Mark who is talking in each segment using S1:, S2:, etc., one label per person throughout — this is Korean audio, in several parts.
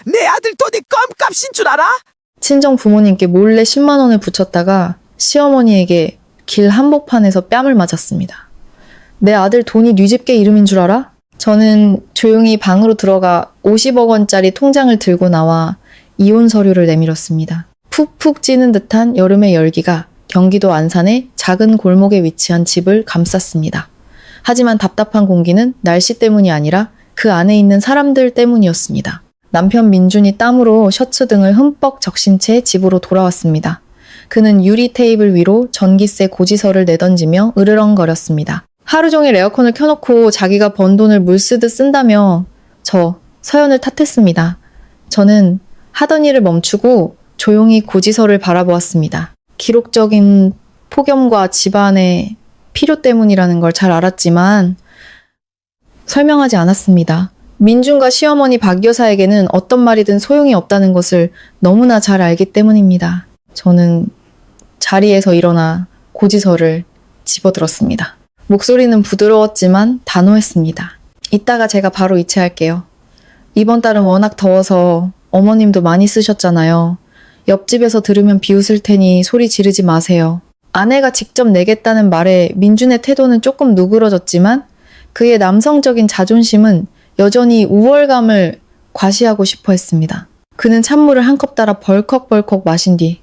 S1: 내 아들 돈이 껌값인 줄 알아?
S2: 친정 부모님께 몰래 10만 원을 붙였다가 시어머니에게 길 한복판에서 뺨을 맞았습니다. 내 아들 돈이 네 집게 이름인 줄 알아? 저는 조용히 방으로 들어가 50억 원짜리 통장을 들고 나와 이혼 서류를 내밀었습니다. 푹푹 찌는 듯한 여름의 열기가 경기도 안산의 작은 골목에 위치한 집을 감쌌습니다. 하지만 답답한 공기는 날씨 때문이 아니라 그 안에 있는 사람들 때문이었습니다. 남편 민준이 땀으로 셔츠 등을 흠뻑 적신 채 집으로 돌아왔습니다. 그는 유리 테이블 위로 전기세 고지서를 내던지며 으르렁거렸습니다. 하루 종일 에어컨을 켜놓고 자기가 번 돈을 물쓰듯 쓴다며 저 서연을 탓했습니다. 저는 하던 일을 멈추고 조용히 고지서를 바라보았습니다. 기록적인 폭염과 집안의 필요 때문이라는 걸 잘 알았지만 설명하지 않았습니다. 민준과 시어머니 박 여사에게는 어떤 말이든 소용이 없다는 것을 너무나 잘 알기 때문입니다. 저는 자리에서 일어나 고지서를 집어들었습니다. 목소리는 부드러웠지만 단호했습니다. 이따가 제가 바로 이체할게요. 이번 달은 워낙 더워서 어머님도 많이 쓰셨잖아요. 옆집에서 들으면 비웃을 테니 소리 지르지 마세요. 아내가 직접 내겠다는 말에 민준의 태도는 조금 누그러졌지만 그의 남성적인 자존심은 여전히 우월감을 과시하고 싶어 했습니다. 그는 찬물을 한 컵 따라 벌컥벌컥 마신 뒤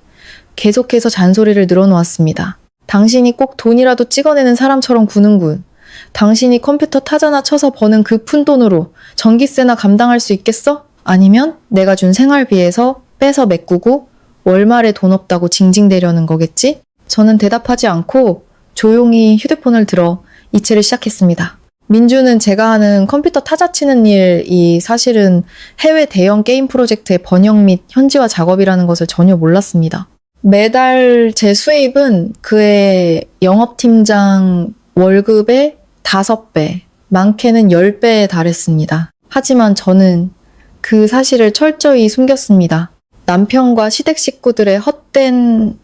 S2: 계속해서 잔소리를 늘어놓았습니다. 당신이 꼭 돈이라도 찍어내는 사람처럼 구는군. 당신이 컴퓨터 타자나 쳐서 버는 그 푼돈으로 전기세나 감당할 수 있겠어? 아니면 내가 준 생활비에서 빼서 메꾸고 월말에 돈 없다고 징징대려는 거겠지? 저는 대답하지 않고 조용히 휴대폰을 들어 이체를 시작했습니다. 민주는 제가 하는 컴퓨터 타자 치는 일이 사실은 해외 대형 게임 프로젝트의 번역 및 현지화 작업이라는 것을 전혀 몰랐습니다. 매달 제 수입은 그의 영업팀장 월급의 5배, 많게는 10배에 달했습니다. 하지만 저는 그 사실을 철저히 숨겼습니다. 남편과 시댁 식구들의 헛된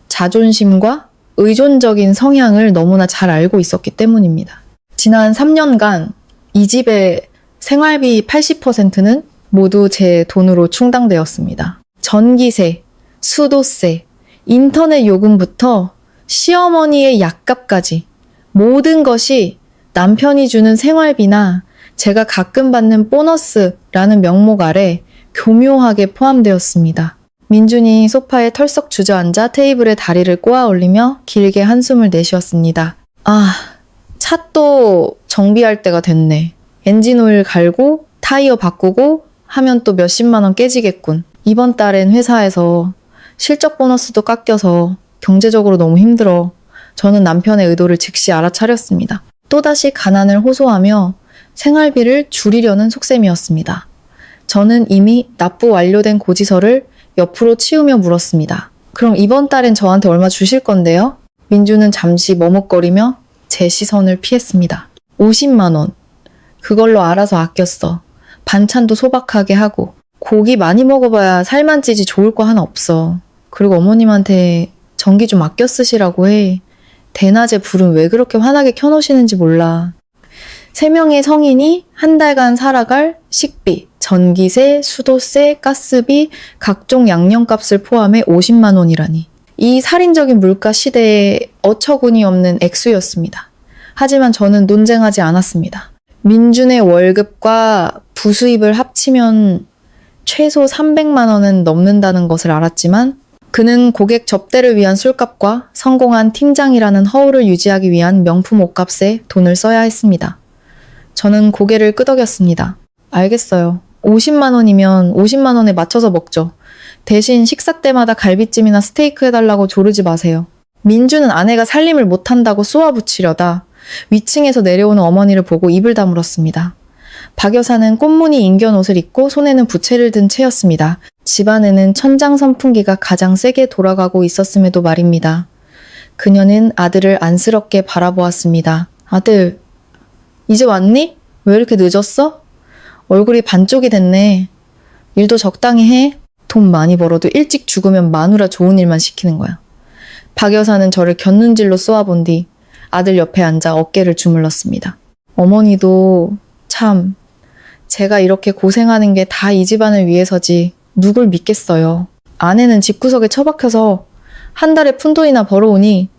S2: 자존심과 의존적인 성향을 너무나 잘 알고 있었기 때문입니다. 지난 3년간 이 집의 생활비 80%는 모두 제 돈으로 충당되었습니다. 전기세, 수도세, 인터넷 요금부터 시어머니의 약값까지 모든 것이 남편이 주는 생활비나 제가 가끔 받는 보너스라는 명목 아래 교묘하게 포함되었습니다. 민준이 소파에 털썩 주저앉아 테이블에 다리를 꼬아 올리며 길게 한숨을 내쉬었습니다. 차 또 정비할 때가 됐네. 엔진 오일 갈고 타이어 바꾸고 하면 또 몇십만 원 깨지겠군. 이번 달엔 회사에서 실적 보너스도 깎여서 경제적으로 너무 힘들어. 저는 남편의 의도를 즉시 알아차렸습니다. 또다시 가난을 호소하며 생활비를 줄이려는 속셈이었습니다. 저는 이미 납부 완료된 고지서를 옆으로 치우며 물었습니다. 그럼 이번 달엔 저한테 얼마 주실 건데요? 민주는 잠시 머뭇거리며 제 시선을 피했습니다. 50만 원. 그걸로 알아서 아꼈어. 반찬도 소박하게 하고. 고기 많이 먹어봐야 살만 찌지 좋을 거 하나 없어. 그리고 어머님한테 전기 좀 아껴 쓰시라고 해. 대낮에 불은 왜 그렇게 환하게 켜놓으시는지 몰라. 3명의 성인이 한 달간 살아갈 식비, 전기세, 수도세, 가스비, 각종 양념값을 포함해 50만 원이라니. 이 살인적인 물가 시대에 어처구니 없는 액수였습니다. 하지만 저는 논쟁하지 않았습니다. 민준의 월급과 부수입을 합치면 최소 300만 원은 넘는다는 것을 알았지만 그는 고객 접대를 위한 술값과 성공한 팀장이라는 허울을 유지하기 위한 명품 옷값에 돈을 써야 했습니다. 저는 고개를 끄덕였습니다. 알겠어요. 50만 원이면 50만 원에 맞춰서 먹죠. 대신 식사 때마다 갈비찜이나 스테이크 해달라고 조르지 마세요. 민주는 아내가 살림을 못한다고 쏘아붙이려다 위층에서 내려오는 어머니를 보고 입을 다물었습니다. 박 여사는 꽃무늬 인견 옷을 입고 손에는 부채를 든 채였습니다. 집안에는 천장 선풍기가 가장 세게 돌아가고 있었음에도 말입니다. 그녀는 아들을 안쓰럽게 바라보았습니다. 아들, 이제 왔니? 왜 이렇게 늦었어? 얼굴이 반쪽이 됐네. 일도 적당히 해. 돈 많이 벌어도 일찍 죽으면 마누라 좋은 일만 시키는 거야. 박 여사는 저를 곁눈질로 쏘아본 뒤 아들 옆에 앉아 어깨를 주물렀습니다. 어머니도 참 제가 이렇게 고생하는 게 다 이 집안을 위해서지 누굴 믿겠어요. 아내는 집구석에 처박혀서 한 달에 푼돈이나 벌어오니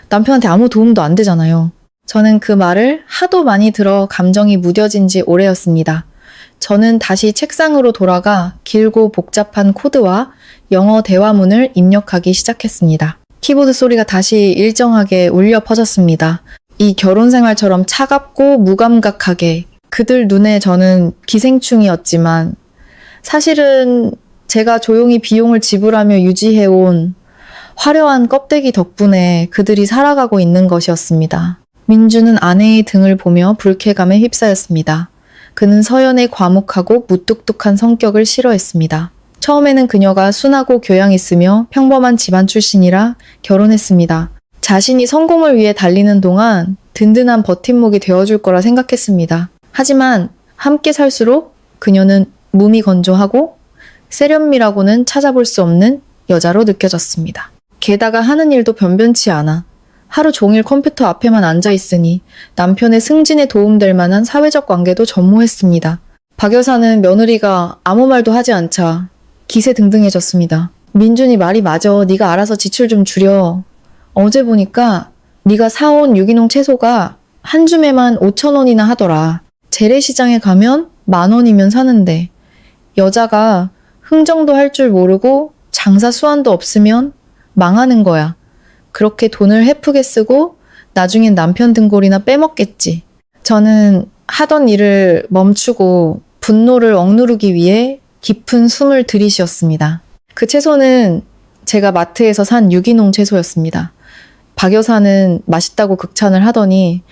S2: 남편한테 아무 도움도 안 되잖아요. 저는 그 말을 하도 많이 들어 감정이 무뎌진 지 오래였습니다. 저는 다시 책상으로 돌아가 길고 복잡한 코드와 영어 대화문을 입력하기 시작했습니다. 키보드 소리가 다시 일정하게 울려 퍼졌습니다. 이 결혼 생활처럼 차갑고 무감각하게 그들 눈에 저는 기생충이었지만 사실은 제가 조용히 비용을 지불하며 유지해온 화려한 껍데기 덕분에 그들이 살아가고 있는 것이었습니다. 민주는 아내의 등을 보며 불쾌감에 휩싸였습니다. 그는 서연의 과묵하고 무뚝뚝한 성격을 싫어했습니다. 처음에는 그녀가 순하고 교양 있으며 평범한 집안 출신이라 결혼했습니다. 자신이 성공을 위해 달리는 동안 든든한 버팀목이 되어줄 거라 생각했습니다. 하지만 함께 살수록 그녀는 몸이 건조하고 세련미라고는 찾아볼 수 없는 여자로 느껴졌습니다. 게다가 하는 일도 변변치 않아 하루 종일 컴퓨터 앞에만 앉아 있으니 남편의 승진에 도움될 만한 사회적 관계도 전무했습니다. 박 여사는 며느리가 아무 말도 하지 않자 기세등등해졌습니다. 민준이 말이 맞아. 네가 알아서 지출 좀 줄여. 어제 보니까 네가 사온 유기농 채소가 한 줌에만 5,000원이나 하더라. 재래시장에 가면 10,000원이면 사는데 여자가 흥정도 할 줄 모르고 장사 수완도 없으면 망하는 거야. 그렇게 돈을 헤프게 쓰고 나중엔 남편 등골이나 빼먹겠지. 저는 하던 일을 멈추고 분노를 억누르기 위해 깊은 숨을 들이쉬었습니다. 그 채소는 제가 마트에서 산 유기농 채소였습니다. 박 여사는 맛있다고 극찬을 하더니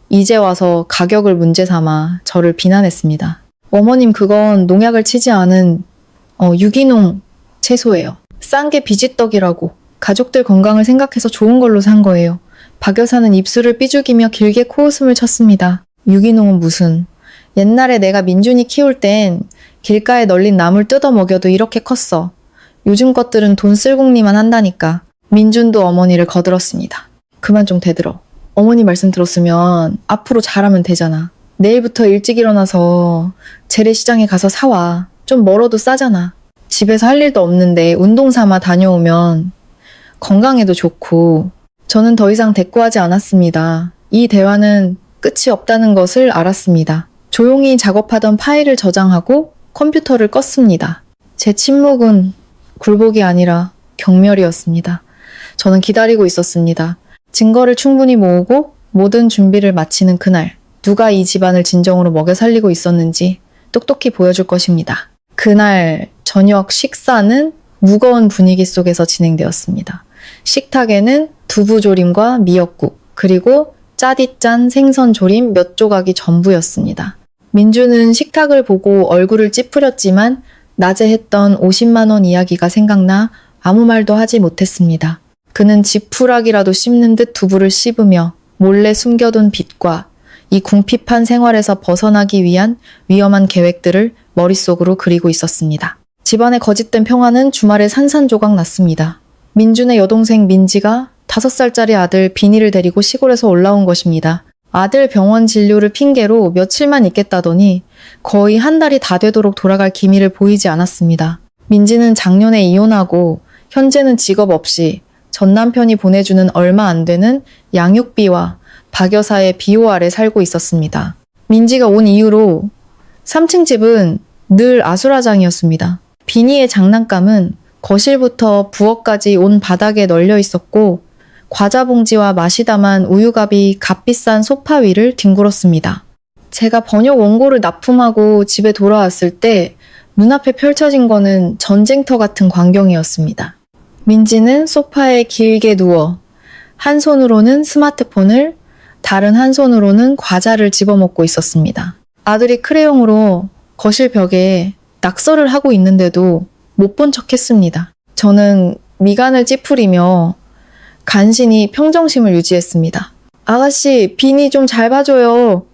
S2: 이제 와서 가격을 문제 삼아 저를 비난했습니다. 어머님, 그건 농약을 치지 않은 유기농 채소예요. 싼 게 비지떡이라고. 가족들 건강을 생각해서 좋은 걸로 산 거예요. 박 여사는 입술을 삐죽이며 길게 코웃음을 쳤습니다. 유기농은 무슨. 옛날에 내가 민준이 키울 땐 길가에 널린 나물 뜯어 먹여도 이렇게 컸어. 요즘 것들은 돈 쓸궁리만 한다니까. 민준도 어머니를 거들었습니다. 그만 좀 대들어. 어머니 말씀 들었으면 앞으로 잘하면 되잖아. 내일부터 일찍 일어나서 재래시장에 가서 사와. 좀 멀어도 싸잖아. 집에서 할 일도 없는데 운동 삼아 다녀오면 건강에도 좋고. 저는 더 이상 대꾸하지 않았습니다. 이 대화는 끝이 없다는 것을 알았습니다. 조용히 작업하던 파일을 저장하고 컴퓨터를 껐습니다. 제 침묵은 굴복이 아니라 경멸이었습니다. 저는 기다리고 있었습니다. 증거를 충분히 모으고 모든 준비를 마치는 그날, 누가 이 집안을 진정으로 먹여 살리고 있었는지 똑똑히 보여줄 것입니다. 그날 저녁 식사는 무거운 분위기 속에서 진행되었습니다. 식탁에는 두부조림과 미역국, 그리고 짜디짠 생선조림 몇 조각이 전부였습니다. 민주는 식탁을 보고 얼굴을 찌푸렸지만 낮에 했던 50만 원 이야기가 생각나 아무 말도 하지 못했습니다. 그는 지푸라기라도 씹는 듯 두부를 씹으며 몰래 숨겨둔 빚과 이 궁핍한 생활에서 벗어나기 위한 위험한 계획들을 머릿속으로 그리고 있었습니다. 집안의 거짓된 평화는 주말에 산산조각 났습니다. 민준의 여동생 민지가 5살짜리 아들 비니를 데리고 시골에서 올라온 것입니다. 아들 병원 진료를 핑계로 며칠만 있겠다더니 거의 한 달이 다 되도록 돌아갈 기미를 보이지 않았습니다. 민지는 작년에 이혼하고 현재는 직업 없이 전 남편이 보내주는 얼마 안 되는 양육비와 박 여사의 비호 아래 살고 있었습니다. 민지가 온 이후로 3층 집은 늘 아수라장이었습니다. 비니의 장난감은 거실부터 부엌까지 온 바닥에 널려 있었고 과자 봉지와 맛이 담은 우유값이 값비싼 소파 위를 뒹굴었습니다. 제가 번역 원고를 납품하고 집에 돌아왔을 때 눈앞에 펼쳐진 거는 전쟁터 같은 광경이었습니다. 민지는 소파에 길게 누워 한 손으로는 스마트폰을, 다른 한 손으로는 과자를 집어먹고 있었습니다. 아들이 크레용으로 거실 벽에 낙서를 하고 있는데도 못 본 척 했습니다. 저는 미간을 찌푸리며 간신히 평정심을 유지했습니다. 아가씨, 비니 좀 잘 봐줘요.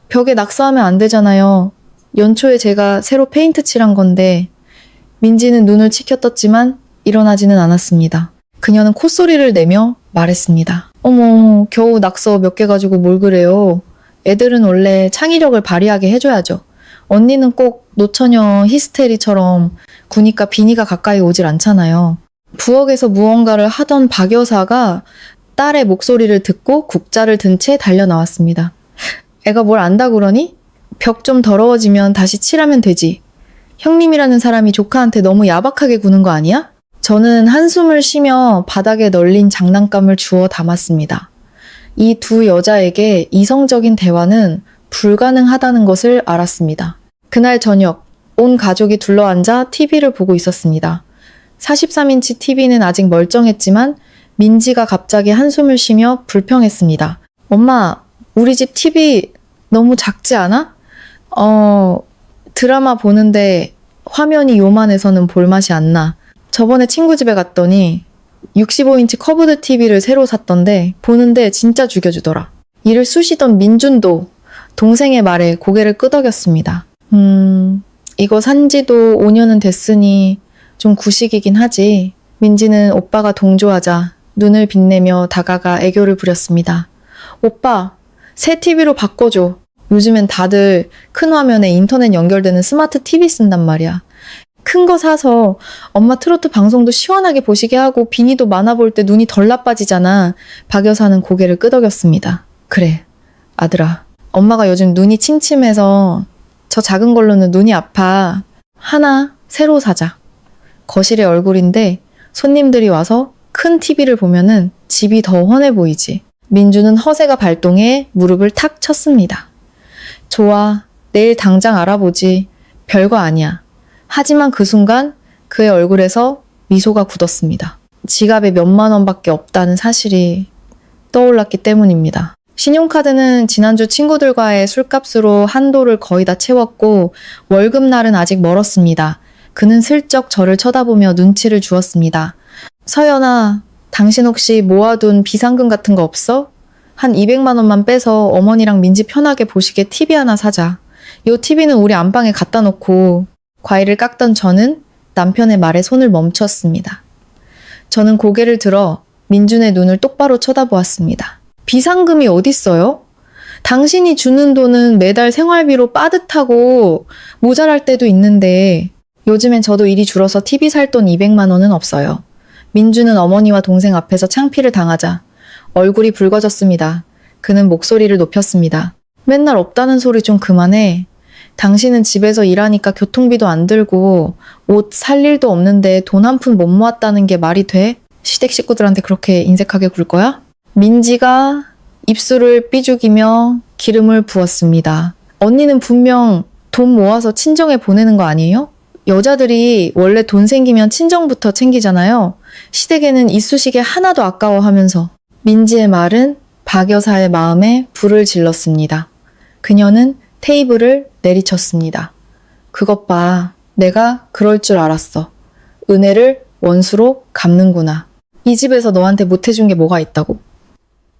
S2: 벽에 낙서하면 안 되잖아요. 연초에 제가 새로 페인트 칠한 건데. 민지는 눈을 치켜떴지만 일어나지는 않았습니다. 그녀는 콧소리를 내며 말했습니다. 어머, 겨우 낙서 몇 개 가지고 뭘 그래요. 애들은 원래 창의력을 발휘하게 해줘야죠. 언니는 꼭 노처녀 히스테리처럼 구니까 비니가 가까이 오질 않잖아요. 부엌에서 무언가를 하던 박 여사가 딸의 목소리를 듣고 국자를 든 채 달려 나왔습니다. 애가 뭘 안다 그러니? 벽 좀 더러워지면 다시 칠하면 되지. 형님이라는 사람이 조카한테 너무 야박하게 구는 거 아니야? 저는 한숨을 쉬며 바닥에 널린 장난감을 주워 담았습니다. 이 두 여자에게 이성적인 대화는 불가능하다는 것을 알았습니다. 그날 저녁, 온 가족이 둘러앉아 TV를 보고 있었습니다. 43인치 TV는 아직 멀쩡했지만 민지가 갑자기 한숨을 쉬며 불평했습니다. 엄마, 우리 집 TV 너무 작지 않아? 드라마 보는데 화면이 요만해서는 볼맛이 안 나. 저번에 친구 집에 갔더니 65인치 커브드 TV를 새로 샀던데 보는데 진짜 죽여주더라. 이를 쑤시던 민준도 동생의 말에 고개를 끄덕였습니다. 이거 산지도 5년은 됐으니 좀 구식이긴 하지. 민지는 오빠가 동조하자 눈을 빛내며 다가가 애교를 부렸습니다. 오빠, 새 TV로 바꿔줘. 요즘엔 다들 큰 화면에 인터넷 연결되는 스마트 TV 쓴단 말이야. 큰 거 사서 엄마 트로트 방송도 시원하게 보시게 하고 비니도 만화 볼 때 눈이 덜 나빠지잖아. 박 여사는 고개를 끄덕였습니다. 그래, 아들아. 엄마가 요즘 눈이 침침해서 저 작은 걸로는 눈이 아파. 하나 새로 사자. 거실의 얼굴인데 손님들이 와서 큰 TV를 보면은 집이 더 훤해 보이지. 민주는 허세가 발동해 무릎을 탁 쳤습니다. 좋아, 내일 당장 알아보지. 별거 아니야. 하지만 그 순간 그의 얼굴에서 미소가 굳었습니다. 지갑에 몇만 원밖에 없다는 사실이 떠올랐기 때문입니다. 신용카드는 지난주 친구들과의 술값으로 한도를 거의 다 채웠고 월급날은 아직 멀었습니다. 그는 슬쩍 저를 쳐다보며 눈치를 주었습니다. 서연아, 당신 혹시 모아둔 비상금 같은 거 없어? 한 200만 원만 빼서 어머니랑 민지 편하게 보시게 TV 하나 사자. 요 TV는 우리 안방에 갖다 놓고. 과일을 깎던 저는 남편의 말에 손을 멈췄습니다. 저는 고개를 들어 민준의 눈을 똑바로 쳐다보았습니다. 비상금이 어딨어요? 당신이 주는 돈은 매달 생활비로 빠듯하고 모자랄 때도 있는데 요즘엔 저도 일이 줄어서 TV 살 돈 200만 원은 없어요. 민주는 어머니와 동생 앞에서 창피를 당하자 얼굴이 붉어졌습니다. 그는 목소리를 높였습니다. 맨날 없다는 소리 좀 그만해. 당신은 집에서 일하니까 교통비도 안 들고 옷 살 일도 없는데 돈 한 푼 못 모았다는 게 말이 돼? 시댁 식구들한테 그렇게 인색하게 굴 거야? 민지가 입술을 삐죽이며 기름을 부었습니다. 언니는 분명 돈 모아서 친정에 보내는 거 아니에요? 여자들이 원래 돈 생기면 친정부터 챙기잖아요. 시댁에는 이쑤시개 하나도 아까워하면서. 민지의 말은 박 여사의 마음에 불을 질렀습니다. 그녀는 테이블을 내리쳤습니다. 그것 봐. 내가 그럴 줄 알았어. 은혜를 원수로 갚는구나. 이 집에서 너한테 못해준 게 뭐가 있다고?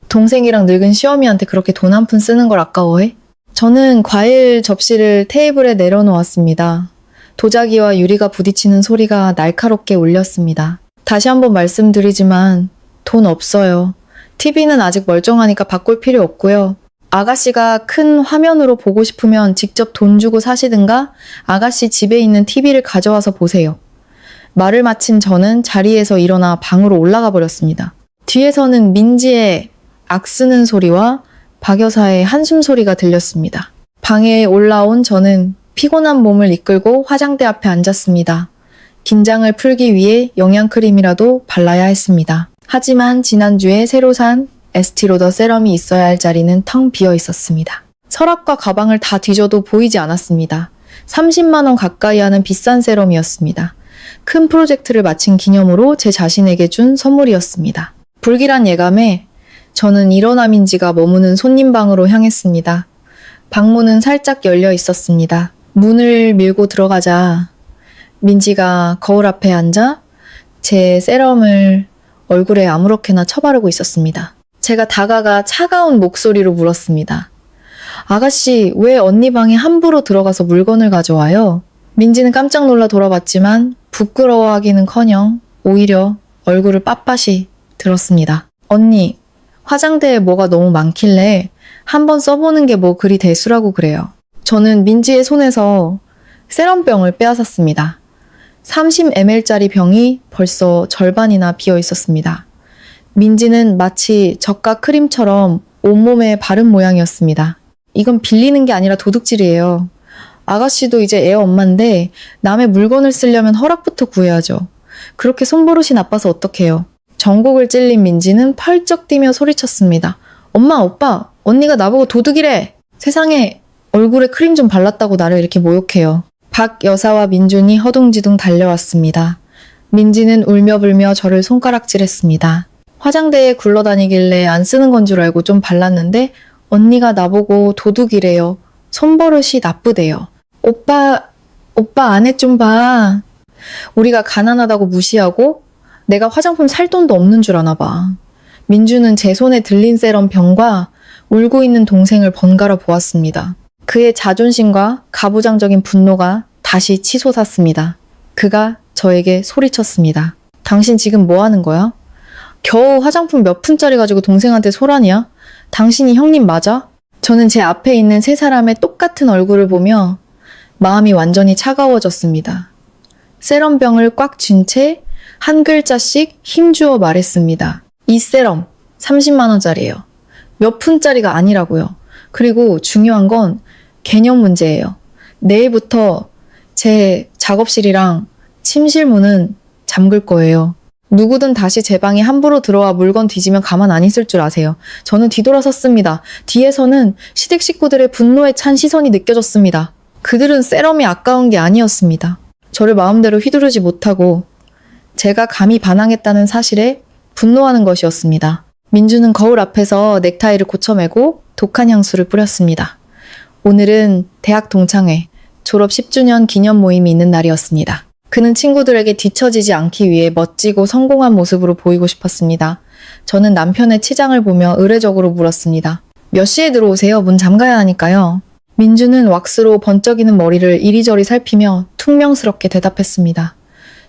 S2: 동생이랑 늙은 시어미한테 그렇게 돈 한 푼 쓰는 걸 아까워해? 저는 과일 접시를 테이블에 내려놓았습니다. 도자기와 유리가 부딪히는 소리가 날카롭게 울렸습니다. 다시 한번 말씀드리지만 돈 없어요. TV는 아직 멀쩡하니까 바꿀 필요 없고요. 아가씨가 큰 화면으로 보고 싶으면 직접 돈 주고 사시든가 아가씨 집에 있는 TV를 가져와서 보세요. 말을 마친 저는 자리에서 일어나 방으로 올라가 버렸습니다. 뒤에서는 민지의 악쓰는 소리와 박 여사의 한숨 소리가 들렸습니다. 방에 올라온 저는 피곤한 몸을 이끌고 화장대 앞에 앉았습니다. 긴장을 풀기 위해 영양크림이라도 발라야 했습니다. 하지만 지난주에 새로 산 에스티로더 세럼이 있어야 할 자리는 텅 비어 있었습니다. 서랍과 가방을 다 뒤져도 보이지 않았습니다. 30만 원 가까이 하는 비싼 세럼이었습니다. 큰 프로젝트를 마친 기념으로 제 자신에게 준 선물이었습니다. 불길한 예감에 저는 일어나 민지가 머무는 손님 방으로 향했습니다. 방문은 살짝 열려 있었습니다. 문을 밀고 들어가자 민지가 거울 앞에 앉아 제 세럼을 얼굴에 아무렇게나 쳐바르고 있었습니다. 제가 다가가 차가운 목소리로 물었습니다. 아가씨, 왜 언니 방에 함부로 들어가서 물건을 가져와요? 민지는 깜짝 놀라 돌아봤지만 부끄러워하기는커녕 오히려 얼굴을 빳빳이 들었습니다. 언니, 화장대에 뭐가 너무 많길래 한번 써보는 게 뭐 그리 대수라고 그래요. 저는 민지의 손에서 세럼병을 빼앗았습니다. 30ml짜리 병이 벌써 절반이나 비어 있었습니다. 민지는 마치 젓과 크림처럼 온몸에 바른 모양이었습니다. 이건 빌리는 게 아니라 도둑질이에요. 아가씨도 이제 애 엄마인데 남의 물건을 쓰려면 허락부터 구해야죠. 그렇게 손버릇이 나빠서 어떡해요. 전곡을 찔린 민지는 펄쩍 뛰며 소리쳤습니다. 엄마, 오빠, 언니가 나보고 도둑이래. 세상에 얼굴에 크림 좀 발랐다고 나를 이렇게 모욕해요. 박 여사와 민준이 허둥지둥 달려왔습니다. 민지는 울며불며 저를 손가락질했습니다. 화장대에 굴러다니길래 안 쓰는 건 줄 알고 좀 발랐는데 언니가 나보고 도둑이래요. 손버릇이 나쁘대요. 오빠 안에 좀 봐. 우리가 가난하다고 무시하고 내가 화장품 살 돈도 없는 줄 아나 봐. 민주는 제 손에 들린 세럼 병과 울고 있는 동생을 번갈아 보았습니다. 그의 자존심과 가부장적인 분노가 다시 치솟았습니다. 그가 저에게 소리쳤습니다. 당신 지금 뭐 하는 거야? 겨우 화장품 몇 푼짜리 가지고 동생한테 소란이야? 당신이 형님 맞아? 저는 제 앞에 있는 세 사람의 똑같은 얼굴을 보며 마음이 완전히 차가워졌습니다. 세럼병을 꽉 쥔 채 한 글자씩 힘주어 말했습니다. 이 세럼 30만 원짜리예요. 몇 푼짜리가 아니라고요. 그리고 중요한 건 개념 문제예요. 내일부터 제 작업실이랑 침실 문은 잠글 거예요. 누구든 다시 제 방에 함부로 들어와 물건 뒤지면 가만 안 있을 줄 아세요. 저는 뒤돌아섰습니다. 뒤에서는 시댁 식구들의 분노에 찬 시선이 느껴졌습니다. 그들은 세럼이 아까운 게 아니었습니다. 저를 마음대로 휘두르지 못하고 제가 감히 반항했다는 사실에 분노하는 것이었습니다. 민주는 거울 앞에서 넥타이를 고쳐매고 독한 향수를 뿌렸습니다. 오늘은 대학 동창회, 졸업 10주년 기념 모임이 있는 날이었습니다. 그는 친구들에게 뒤처지지 않기 위해 멋지고 성공한 모습으로 보이고 싶었습니다. 저는 남편의 치장을 보며 의례적으로 물었습니다. 몇 시에 들어오세요? 문 잠가야 하니까요. 민주는 왁스로 번쩍이는 머리를 이리저리 살피며 퉁명스럽게 대답했습니다.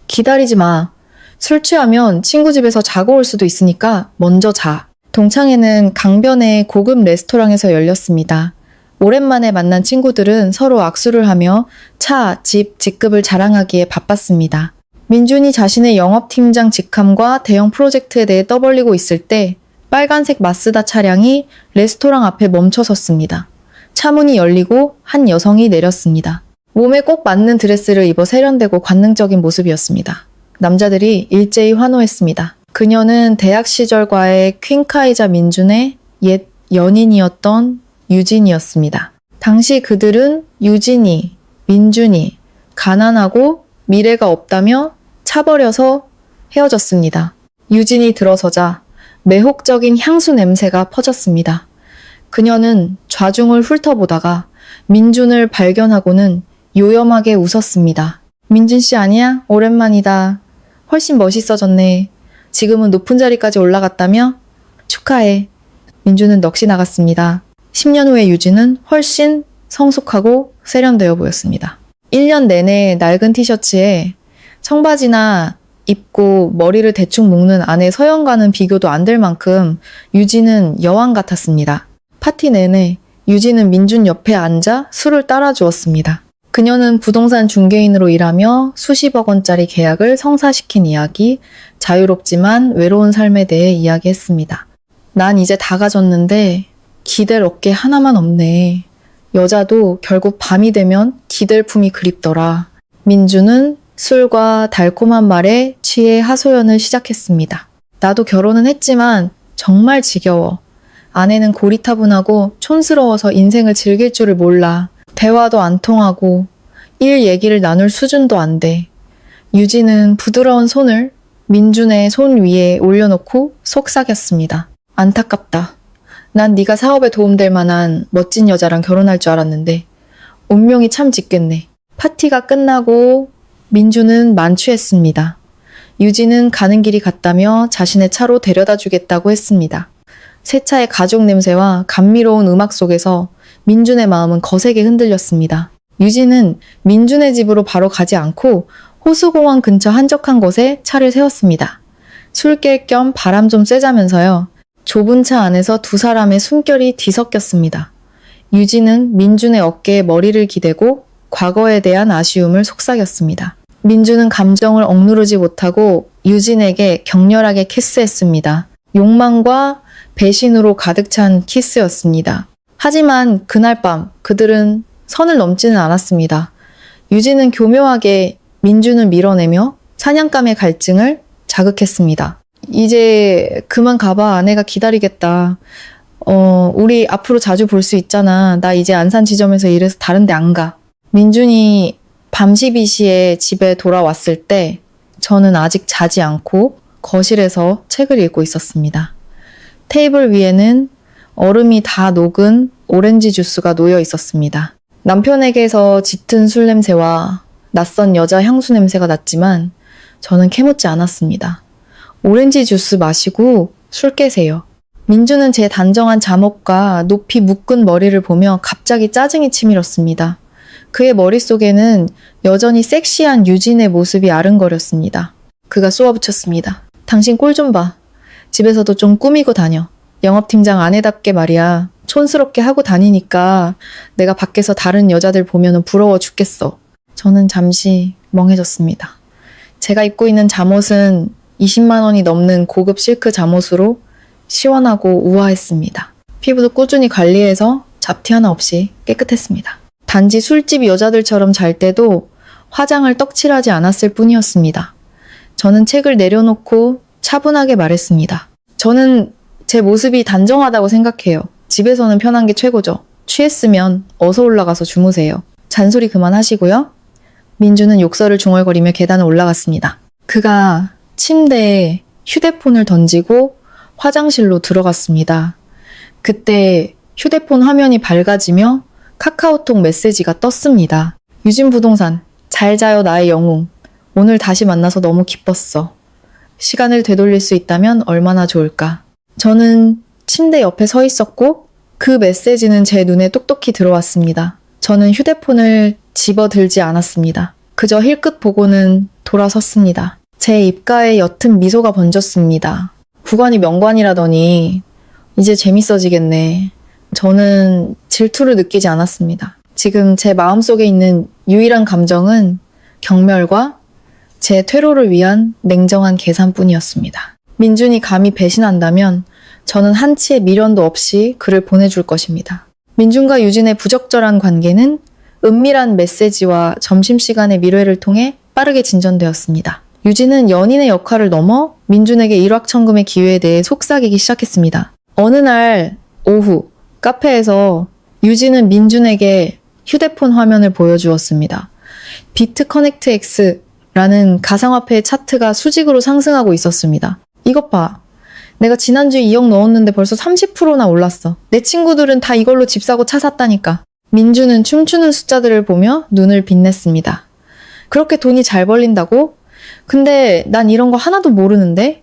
S2: 기다리지 마. 술 취하면 친구 집에서 자고 올 수도 있으니까 먼저 자. 동창회는 강변의 고급 레스토랑에서 열렸습니다. 오랜만에 만난 친구들은 서로 악수를 하며 차, 집, 직급을 자랑하기에 바빴습니다. 민준이 자신의 영업팀장 직함과 대형 프로젝트에 대해 떠벌리고 있을 때 빨간색 마쓰다 차량이 레스토랑 앞에 멈춰 섰습니다. 차문이 열리고 한 여성이 내렸습니다. 몸에 꼭 맞는 드레스를 입어 세련되고 관능적인 모습이었습니다. 남자들이 일제히 환호했습니다. 그녀는 대학 시절과의 퀸카이자 민준의 옛 연인이었던 유진이었습니다. 당시 그들은 유진이, 민준이 가난하고 미래가 없다며 차버려서 헤어졌습니다. 유진이 들어서자 매혹적인 향수 냄새가 퍼졌습니다. 그녀는 좌중을 훑어보다가 민준을 발견하고는 요염하게 웃었습니다. 민준 씨 아니야? 오랜만이다. 훨씬 멋있어졌네. 지금은 높은 자리까지 올라갔다며? 축하해. 민준은 넋이 나갔습니다. 10년 후의 유진은 훨씬 성숙하고 세련되어 보였습니다. 1년 내내 낡은 티셔츠에 청바지나 입고 머리를 대충 묶는 아내 서연과는 비교도 안 될 만큼 유진은 여왕 같았습니다. 파티 내내 유진은 민준 옆에 앉아 술을 따라주었습니다. 그녀는 부동산 중개인으로 일하며 수십억 원짜리 계약을 성사시킨 이야기, 자유롭지만 외로운 삶에 대해 이야기했습니다. 난 이제 다 가졌는데 기댈 어깨 하나만 없네. 여자도 결국 밤이 되면 기댈 품이 그립더라. 민주는 술과 달콤한 말에 취해 하소연을 시작했습니다. 나도 결혼은 했지만 정말 지겨워. 아내는 고리타분하고 촌스러워서 인생을 즐길 줄을 몰라. 대화도 안 통하고 일 얘기를 나눌 수준도 안 돼. 유진은 부드러운 손을 민준의 손 위에 올려놓고 속삭였습니다. 안타깝다. 난 네가 사업에 도움될 만한 멋진 여자랑 결혼할 줄 알았는데 운명이 참 짙겠네. 파티가 끝나고 민준은 만취했습니다. 유진은 가는 길이 같다며 자신의 차로 데려다 주겠다고 했습니다. 새 차의 가죽 냄새와 감미로운 음악 속에서 민준의 마음은 거세게 흔들렸습니다. 유진은 민준의 집으로 바로 가지 않고 호수공원 근처 한적한 곳에 차를 세웠습니다. 술 깰 겸 바람 좀 쐬자면서요. 좁은 차 안에서 두 사람의 숨결이 뒤섞였습니다. 유진은 민준의 어깨에 머리를 기대고 과거에 대한 아쉬움을 속삭였습니다. 민준은 감정을 억누르지 못하고 유진에게 격렬하게 키스했습니다. 욕망과 배신으로 가득 찬 키스였습니다. 하지만 그날 밤 그들은 선을 넘지는 않았습니다. 유진은 교묘하게 민준을 밀어내며 사냥감의 갈증을 자극했습니다. 이제 그만 가봐. 아내가 기다리겠다. 우리 앞으로 자주 볼 수 있잖아. 나 이제 안산 지점에서 일해서 다른 데 안 가. 민준이 밤 12시에 집에 돌아왔을 때 저는 아직 자지 않고 거실에서 책을 읽고 있었습니다. 테이블 위에는 얼음이 다 녹은 오렌지 주스가 놓여 있었습니다. 남편에게서 짙은 술 냄새와 낯선 여자 향수 냄새가 났지만 저는 캐묻지 않았습니다. 오렌지 주스 마시고 술 깨세요. 민주는 제 단정한 잠옷과 높이 묶은 머리를 보며 갑자기 짜증이 치밀었습니다. 그의 머릿속에는 여전히 섹시한 유진의 모습이 아른거렸습니다. 그가 쏘아붙였습니다. 당신 꼴 좀 봐. 집에서도 좀 꾸미고 다녀. 영업팀장 아내답게 말이야. 촌스럽게 하고 다니니까 내가 밖에서 다른 여자들 보면 부러워 죽겠어. 저는 잠시 멍해졌습니다. 제가 입고 있는 잠옷은 20만 원이 넘는 고급 실크 잠옷으로 시원하고 우아했습니다. 피부도 꾸준히 관리해서 잡티 하나 없이 깨끗했습니다. 단지 술집 여자들처럼 잘 때도 화장을 떡칠하지 않았을 뿐이었습니다. 저는 책을 내려놓고 차분하게 말했습니다. 저는 제 모습이 단정하다고 생각해요. 집에서는 편한 게 최고죠. 취했으면 어서 올라가서 주무세요. 잔소리 그만하시고요. 민주는 욕설을 중얼거리며 계단을 올라갔습니다. 그가 침대에 휴대폰을 던지고 화장실로 들어갔습니다. 그때 휴대폰 화면이 밝아지며 카카오톡 메시지가 떴습니다. 유진부동산, 잘 자요 나의 영웅. 오늘 다시 만나서 너무 기뻤어. 시간을 되돌릴 수 있다면 얼마나 좋을까. 저는 침대 옆에 서 있었고 그 메시지는 제 눈에 똑똑히 들어왔습니다. 저는 휴대폰을 집어들지 않았습니다. 그저 힐끗 보고는 돌아섰습니다. 제 입가에 옅은 미소가 번졌습니다. 구관이 명관이라더니 이제 재밌어지겠네. 저는 질투를 느끼지 않았습니다. 지금 제 마음속에 있는 유일한 감정은 경멸과 제 퇴로를 위한 냉정한 계산뿐이었습니다. 민준이 감히 배신한다면 저는 한치의 미련도 없이 그를 보내줄 것입니다. 민준과 유진의 부적절한 관계는 은밀한 메시지와 점심시간의 밀회를 통해 빠르게 진전되었습니다. 유진은 연인의 역할을 넘어 민준에게 일확천금의 기회에 대해 속삭이기 시작했습니다. 어느 날 오후 카페에서 유진은 민준에게 휴대폰 화면을 보여주었습니다. 비트커넥트 X라는 가상화폐의 차트가 수직으로 상승하고 있었습니다. 이것 봐. 내가 지난주에 2억 넣었는데 벌써 30%나 올랐어. 내 친구들은 다 이걸로 집 사고 차 샀다니까. 민준은 춤추는 숫자들을 보며 눈을 빛냈습니다. 그렇게 돈이 잘 벌린다고? 근데 난 이런 거 하나도 모르는데?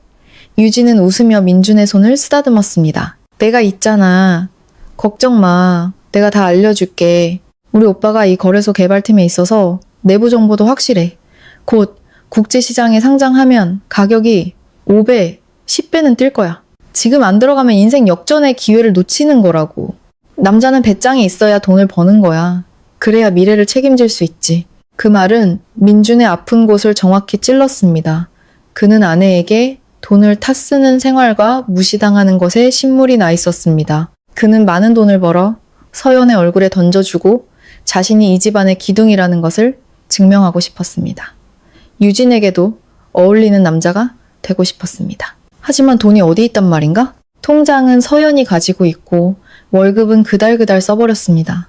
S2: 유진은 웃으며 민준의 손을 쓰다듬었습니다. 내가 있잖아. 걱정 마. 내가 다 알려줄게. 우리 오빠가 이 거래소 개발팀에 있어서 내부 정보도 확실해. 곧 국제시장에 상장하면 가격이 5배, 10배는 뛸 거야. 지금 안 들어가면 인생 역전의 기회를 놓치는 거라고. 남자는 배짱이 있어야 돈을 버는 거야. 그래야 미래를 책임질 수 있지. 그 말은 민준의 아픈 곳을 정확히 찔렀습니다. 그는 아내에게 돈을 탓쓰는 생활과 무시당하는 것에 신물이 나 있었습니다. 그는 많은 돈을 벌어 서연의 얼굴에 던져주고 자신이 이 집안의 기둥이라는 것을 증명하고 싶었습니다. 유진에게도 어울리는 남자가 되고 싶었습니다. 하지만 돈이 어디 있단 말인가? 통장은 서연이 가지고 있고 월급은 그달그달 써버렸습니다.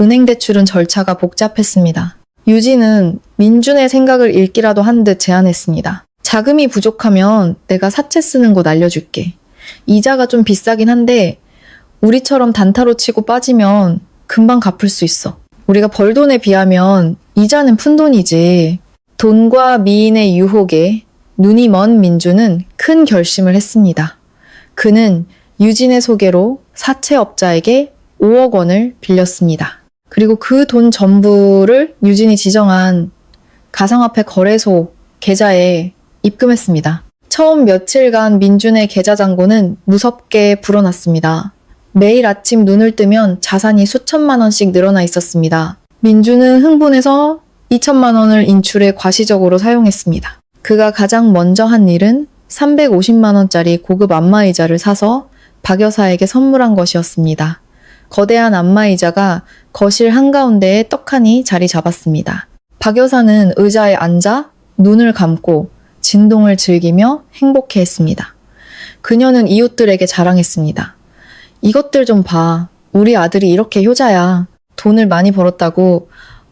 S2: 은행 대출은 절차가 복잡했습니다. 유진은 민준의 생각을 읽기라도 한 듯 제안했습니다. 자금이 부족하면 내가 사채 쓰는 곳 알려줄게. 이자가 좀 비싸긴 한데 우리처럼 단타로 치고 빠지면 금방 갚을 수 있어. 우리가 벌 돈에 비하면 이자는 푼돈이지. 돈과 미인의 유혹에 눈이 먼 민준은 큰 결심을 했습니다. 그는 유진의 소개로 사채업자에게 5억 원을 빌렸습니다. 그리고 그 돈 전부를 유진이 지정한 가상화폐 거래소 계좌에 입금했습니다. 처음 며칠간 민준의 계좌 잔고는 무섭게 불어났습니다. 매일 아침 눈을 뜨면 자산이 수천만 원씩 늘어나 있었습니다. 민주는 흥분해서 2천만 원을 인출해 과시적으로 사용했습니다. 그가 가장 먼저 한 일은 350만 원짜리 고급 안마의자를 사서 박 여사에게 선물한 것이었습니다. 거대한 안마의자가 거실 한가운데에 떡하니 자리 잡았습니다. 박 여사는 의자에 앉아 눈을 감고 진동을 즐기며 행복해했습니다. 그녀는 이웃들에게 자랑했습니다. 이것들 좀 봐. 우리 아들이 이렇게 효자야. 돈을 많이 벌었다고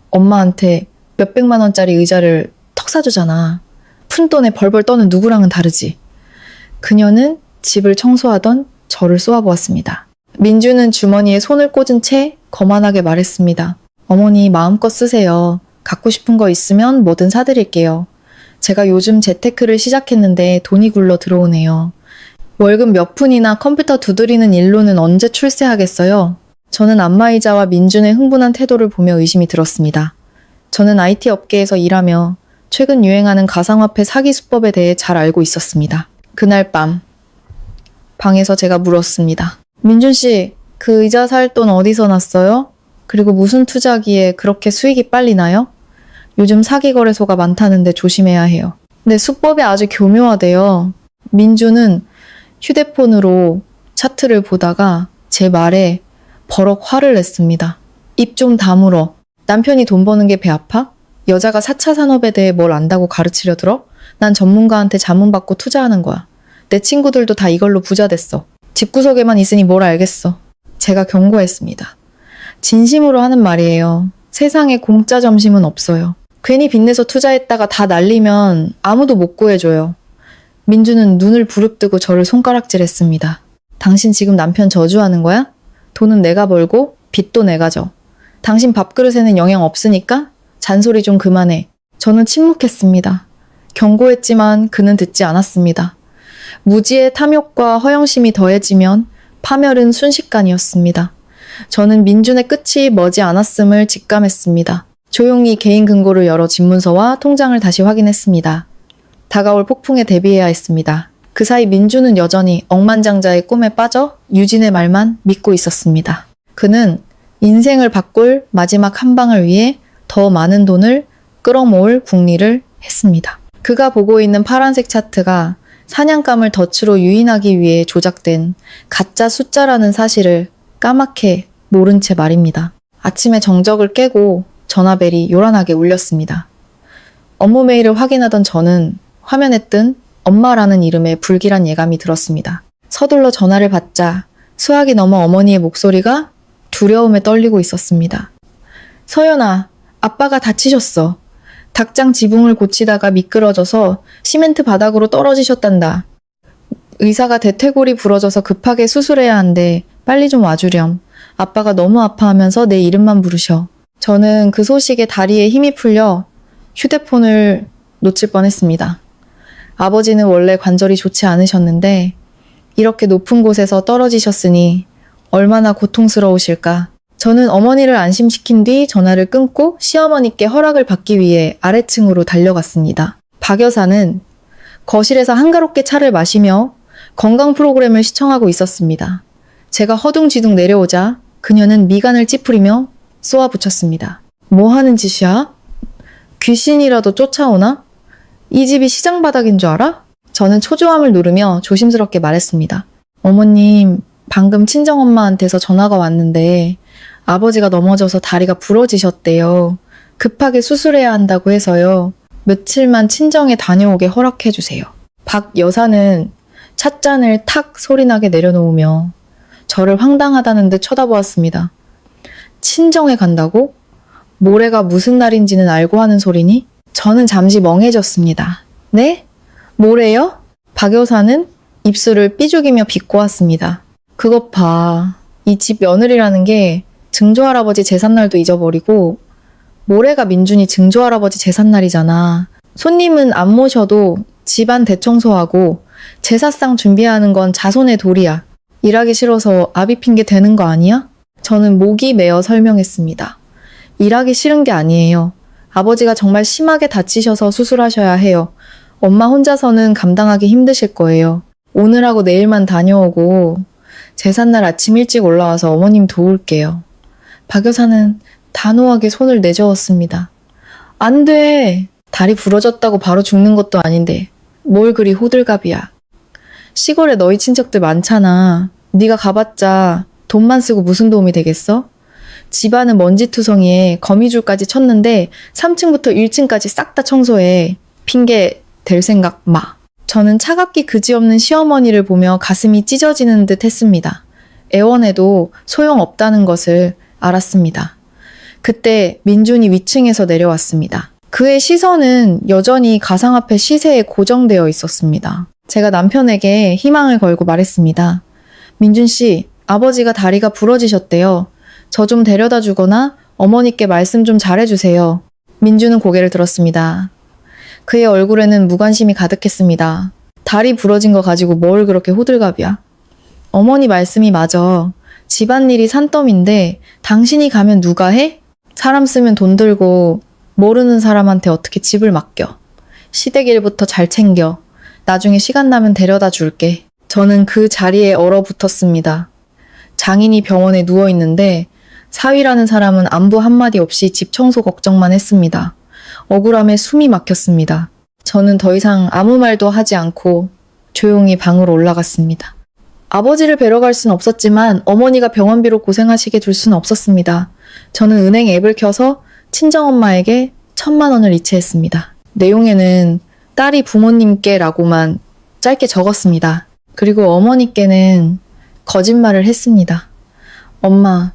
S2: 엄마한테 몇백만 원짜리 의자를 턱 사주잖아. 푼돈에 벌벌 떠는 누구랑은 다르지. 그녀는 집을 청소하던 저를 쏘아보았습니다. 민주는 주머니에 손을 꽂은 채 거만하게 말했습니다. 어머니 마음껏 쓰세요. 갖고 싶은 거 있으면 뭐든 사드릴게요. 제가 요즘 재테크를 시작했는데 돈이 굴러 들어오네요. 월급 몇 푼이나 컴퓨터 두드리는 일로는 언제 출세하겠어요? 저는 안마의자와 민준의 흥분한 태도를 보며 의심이 들었습니다. 저는 IT 업계에서 일하며 최근 유행하는 가상화폐 사기 수법에 대해 잘 알고 있었습니다. 그날 밤 방에서 제가 물었습니다. 민준 씨, 그 의자 살 돈 어디서 났어요? 그리고 무슨 투자기에 그렇게 수익이 빨리 나요? 요즘 사기 거래소가 많다는데 조심해야 해요. 근데 수법이 아주 교묘하대요. 민준은 휴대폰으로 차트를 보다가 제 말에 버럭 화를 냈습니다. 입 좀 다물어. 남편이 돈 버는 게 배 아파? 여자가 4차 산업에 대해 뭘 안다고 가르치려 들어? 난 전문가한테 자문 받고 투자하는 거야. 내 친구들도 다 이걸로 부자 됐어. 집구석에만 있으니 뭘 알겠어. 제가 경고했습니다. 진심으로 하는 말이에요. 세상에 공짜 점심은 없어요. 괜히 빚내서 투자했다가 다 날리면 아무도 못 구해줘요. 민주는 눈을 부릅뜨고 저를 손가락질했습니다. 당신 지금 남편 저주하는 거야? 돈은 내가 벌고 빚도 내가 져. 당신 밥그릇에는 영향 없으니까 잔소리 좀 그만해. 저는 침묵했습니다. 경고했지만 그는 듣지 않았습니다. 무지의 탐욕과 허영심이 더해지면 파멸은 순식간이었습니다. 저는 민준의 끝이 머지 않았음을 직감했습니다. 조용히 개인 금고를 열어 집문서와 통장을 다시 확인했습니다. 다가올 폭풍에 대비해야 했습니다. 그 사이 민준은 여전히 억만장자의 꿈에 빠져 유진의 말만 믿고 있었습니다. 그는 인생을 바꿀 마지막 한 방을 위해 더 많은 돈을 끌어모을 궁리를 했습니다. 그가 보고 있는 파란색 차트가 사냥감을 덫으로 유인하기 위해 조작된 가짜 숫자라는 사실을 까맣게 모른 채 말입니다. 아침에 정적을 깨고 전화벨이 요란하게 울렸습니다. 업무 메일을 확인하던 저는 화면에 뜬 엄마라는 이름에 불길한 예감이 들었습니다. 서둘러 전화를 받자 수학이 넘어 어머니의 목소리가 두려움에 떨리고 있었습니다. 서연아, 아빠가 다치셨어. 닭장 지붕을 고치다가 미끄러져서 시멘트 바닥으로 떨어지셨단다. 의사가 대퇴골이 부러져서 급하게 수술해야 한대. 빨리 좀 와주렴. 아빠가 너무 아파하면서 내 이름만 부르셔. 저는 그 소식에 다리에 힘이 풀려 휴대폰을 놓칠 뻔했습니다. 아버지는 원래 관절이 좋지 않으셨는데 이렇게 높은 곳에서 떨어지셨으니 얼마나 고통스러우실까. 저는 어머니를 안심시킨 뒤 전화를 끊고 시어머니께 허락을 받기 위해 아래층으로 달려갔습니다. 박 여사는 거실에서 한가롭게 차를 마시며 건강 프로그램을 시청하고 있었습니다. 제가 허둥지둥 내려오자 그녀는 미간을 찌푸리며 쏘아붙였습니다. 뭐 하는 짓이야? 귀신이라도 쫓아오나? 이 집이 시장 바닥인 줄 알아? 저는 초조함을 누르며 조심스럽게 말했습니다. 어머님, 방금 친정엄마한테서 전화가 왔는데 아버지가 넘어져서 다리가 부러지셨대요. 급하게 수술해야 한다고 해서요. 며칠만 친정에 다녀오게 허락해주세요. 박 여사는 찻잔을 탁 소리나게 내려놓으며 저를 황당하다는 듯 쳐다보았습니다. 친정에 간다고? 모레가 무슨 날인지는 알고 하는 소리니? 저는 잠시 멍해졌습니다. 네? 모레요? 박 여사는 입술을 삐죽이며 비꼬았습니다. 그것 봐. 이 집 며느리라는 게 증조할아버지 제삿날도 잊어버리고 모레가 민준이 증조할아버지 제삿날이잖아. 손님은 안 모셔도 집안 대청소하고 제사상 준비하는 건 자손의 도리야. 일하기 싫어서 아비 핑계 대는 거 아니야? 저는 목이 메어 설명했습니다. 일하기 싫은 게 아니에요. 아버지가 정말 심하게 다치셔서 수술하셔야 해요. 엄마 혼자서는 감당하기 힘드실 거예요. 오늘하고 내일만 다녀오고 제삿날 아침 일찍 올라와서 어머님 도울게요. 박 여사는 단호하게 손을 내저었습니다. 안 돼. 다리 부러졌다고 바로 죽는 것도 아닌데 뭘 그리 호들갑이야. 시골에 너희 친척들 많잖아. 네가 가봤자 돈만 쓰고 무슨 도움이 되겠어? 집안은 먼지투성이에 거미줄까지 쳤는데 3층부터 1층까지 싹 다 청소해. 핑계 댈 생각 마. 저는 차갑기 그지없는 시어머니를 보며 가슴이 찢어지는 듯 했습니다. 애원해도 소용없다는 것을 알았습니다. 그때 민준이 위층에서 내려왔습니다. 그의 시선은 여전히 가상 앞에 시세에 고정되어 있었습니다. 제가 남편에게 희망을 걸고 말했습니다. 민준 씨, 아버지가 다리가 부러지셨대요. 저 좀 데려다 주거나 어머니께 말씀 좀 잘해주세요. 민준은 고개를 들었습니다. 그의 얼굴에는 무관심이 가득했습니다. 다리 부러진 거 가지고 뭘 그렇게 호들갑이야? 어머니 말씀이 맞아. 집안일이 산더미인데 당신이 가면 누가 해? 사람 쓰면 돈 들고 모르는 사람한테 어떻게 집을 맡겨. 시댁일부터 잘 챙겨. 나중에 시간 나면 데려다 줄게. 저는 그 자리에 얼어붙었습니다. 장인이 병원에 누워있는데 사위라는 사람은 안부 한마디 없이 집 청소 걱정만 했습니다. 억울함에 숨이 막혔습니다. 저는 더 이상 아무 말도 하지 않고 조용히 방으로 올라갔습니다. 아버지를 뵈러 갈 순 없었지만 어머니가 병원비로 고생하시게 둘 수는 없었습니다. 저는 은행 앱을 켜서 친정엄마에게 1,000만 원을 이체했습니다. 내용에는 딸이 부모님께라고만 짧게 적었습니다. 그리고 어머니께는 거짓말을 했습니다. 엄마,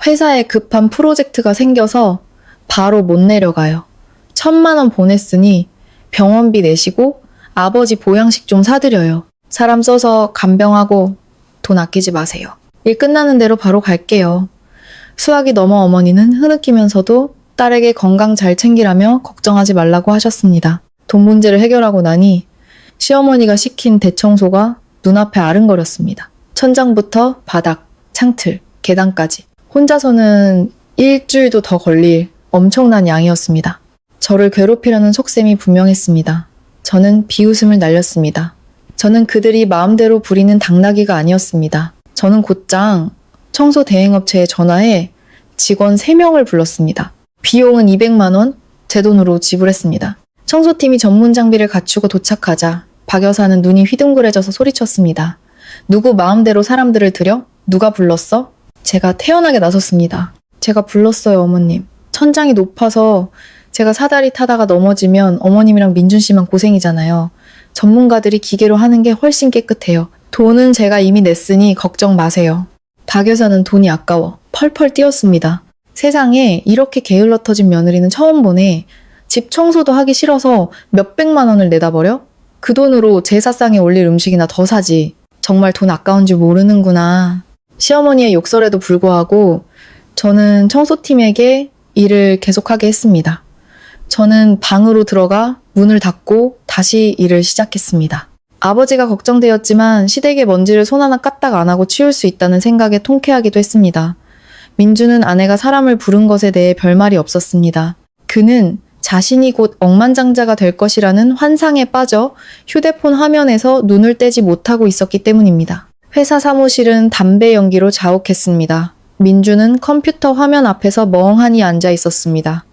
S2: 회사에 급한 프로젝트가 생겨서 바로 못 내려가요. 1,000만 원 보냈으니 병원비 내시고 아버지 보양식 좀 사드려요. 사람 써서 간병하고 돈 아끼지 마세요. 일 끝나는 대로 바로 갈게요. 수학이 넘어 어머니는 흐느끼면서도 딸에게 건강 잘 챙기라며 걱정하지 말라고 하셨습니다. 돈 문제를 해결하고 나니 시어머니가 시킨 대청소가 눈앞에 아른거렸습니다. 천장부터 바닥, 창틀, 계단까지. 혼자서는 일주일도 더 걸릴 엄청난 양이었습니다. 저를 괴롭히려는 속셈이 분명했습니다. 저는 비웃음을 날렸습니다. 저는 그들이 마음대로 부리는 당나귀가 아니었습니다. 저는 곧장 청소 대행업체에 전화해 직원 3명을 불렀습니다. 비용은 200만 원, 제 돈으로 지불했습니다. 청소팀이 전문 장비를 갖추고 도착하자 박 여사는 눈이 휘둥그레져서 소리쳤습니다. 누구 마음대로 사람들을 들여? 누가 불렀어? 제가 태연하게 나섰습니다. 제가 불렀어요, 어머님. 천장이 높아서 제가 사다리 타다가 넘어지면 어머님이랑 민준 씨만 고생이잖아요. 전문가들이 기계로 하는 게 훨씬 깨끗해요. 돈은 제가 이미 냈으니 걱정 마세요. 박 여사는 돈이 아까워 펄펄 뛰었습니다. 세상에 이렇게 게을러 터진 며느리는 처음 보네. 집 청소도 하기 싫어서 몇백만 원을 내다 버려? 그 돈으로 제사상에 올릴 음식이나 더 사지. 정말 돈 아까운 줄 모르는구나. 시어머니의 욕설에도 불구하고 저는 청소팀에게 일을 계속하게 했습니다. 저는 방으로 들어가 문을 닫고 다시 일을 시작했습니다. 아버지가 걱정되었지만 시댁의 먼지를 손 하나 까딱 안 하고 치울 수 있다는 생각에 통쾌하기도 했습니다. 민주는 아내가 사람을 부른 것에 대해 별말이 없었습니다. 그는 자신이 곧 억만장자가 될 것이라는 환상에 빠져 휴대폰 화면에서 눈을 떼지 못하고 있었기 때문입니다. 회사 사무실은 담배 연기로 자욱했습니다. 민주는 컴퓨터 화면 앞에서 멍하니 앉아 있었습니다.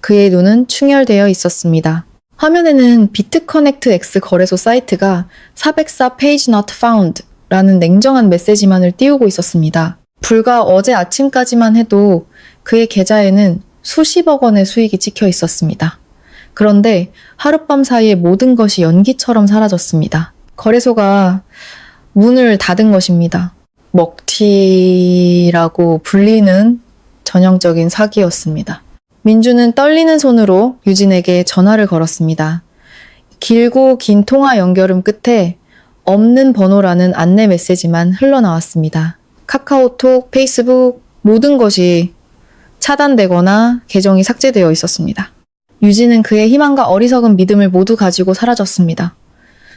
S2: 그의 눈은 충혈되어 있었습니다. 화면에는 비트커넥트 X 거래소 사이트가 404 page not found 라는 냉정한 메시지만을 띄우고 있었습니다. 불과 어제 아침까지만 해도 그의 계좌에는 수십억 원의 수익이 찍혀 있었습니다. 그런데 하룻밤 사이에 모든 것이 연기처럼 사라졌습니다. 거래소가 문을 닫은 것입니다. 먹튀라고 불리는 전형적인 사기였습니다. 민주는 떨리는 손으로 유진에게 전화를 걸었습니다. 길고 긴 통화 연결음 끝에 없는 번호라는 안내 메시지만 흘러나왔습니다. 카카오톡, 페이스북 모든 것이 차단되거나 계정이 삭제되어 있었습니다. 유진은 그의 희망과 어리석은 믿음을 모두 가지고 사라졌습니다.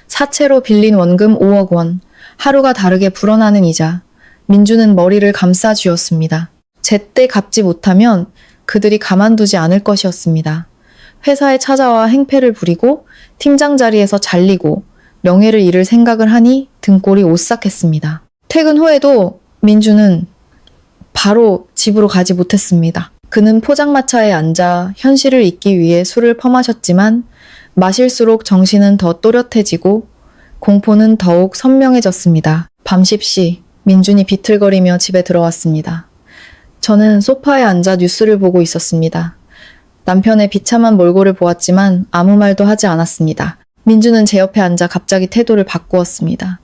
S2: 사채로 빌린 원금 5억 원, 하루가 다르게 불어나는 이자, 민주는 머리를 감싸 쥐었습니다. 제때 갚지 못하면 그들이 가만두지 않을 것이었습니다. 회사에 찾아와 행패를 부리고 팀장 자리에서 잘리고 명예를 잃을 생각을 하니 등골이 오싹했습니다. 퇴근 후에도 민주는 바로 집으로 가지 못했습니다. 그는 포장마차에 앉아 현실을 잊기 위해 술을 퍼마셨지만 마실수록 정신은 더 또렷해지고 공포는 더욱 선명해졌습니다. 밤 10시 민준이 비틀거리며 집에 들어왔습니다. 저는 소파에 앉아 뉴스를 보고 있었습니다. 남편의 비참한 몰골을 보았지만 아무 말도 하지 않았습니다. 민주는 제 옆에 앉아 갑자기 태도를 바꾸었습니다.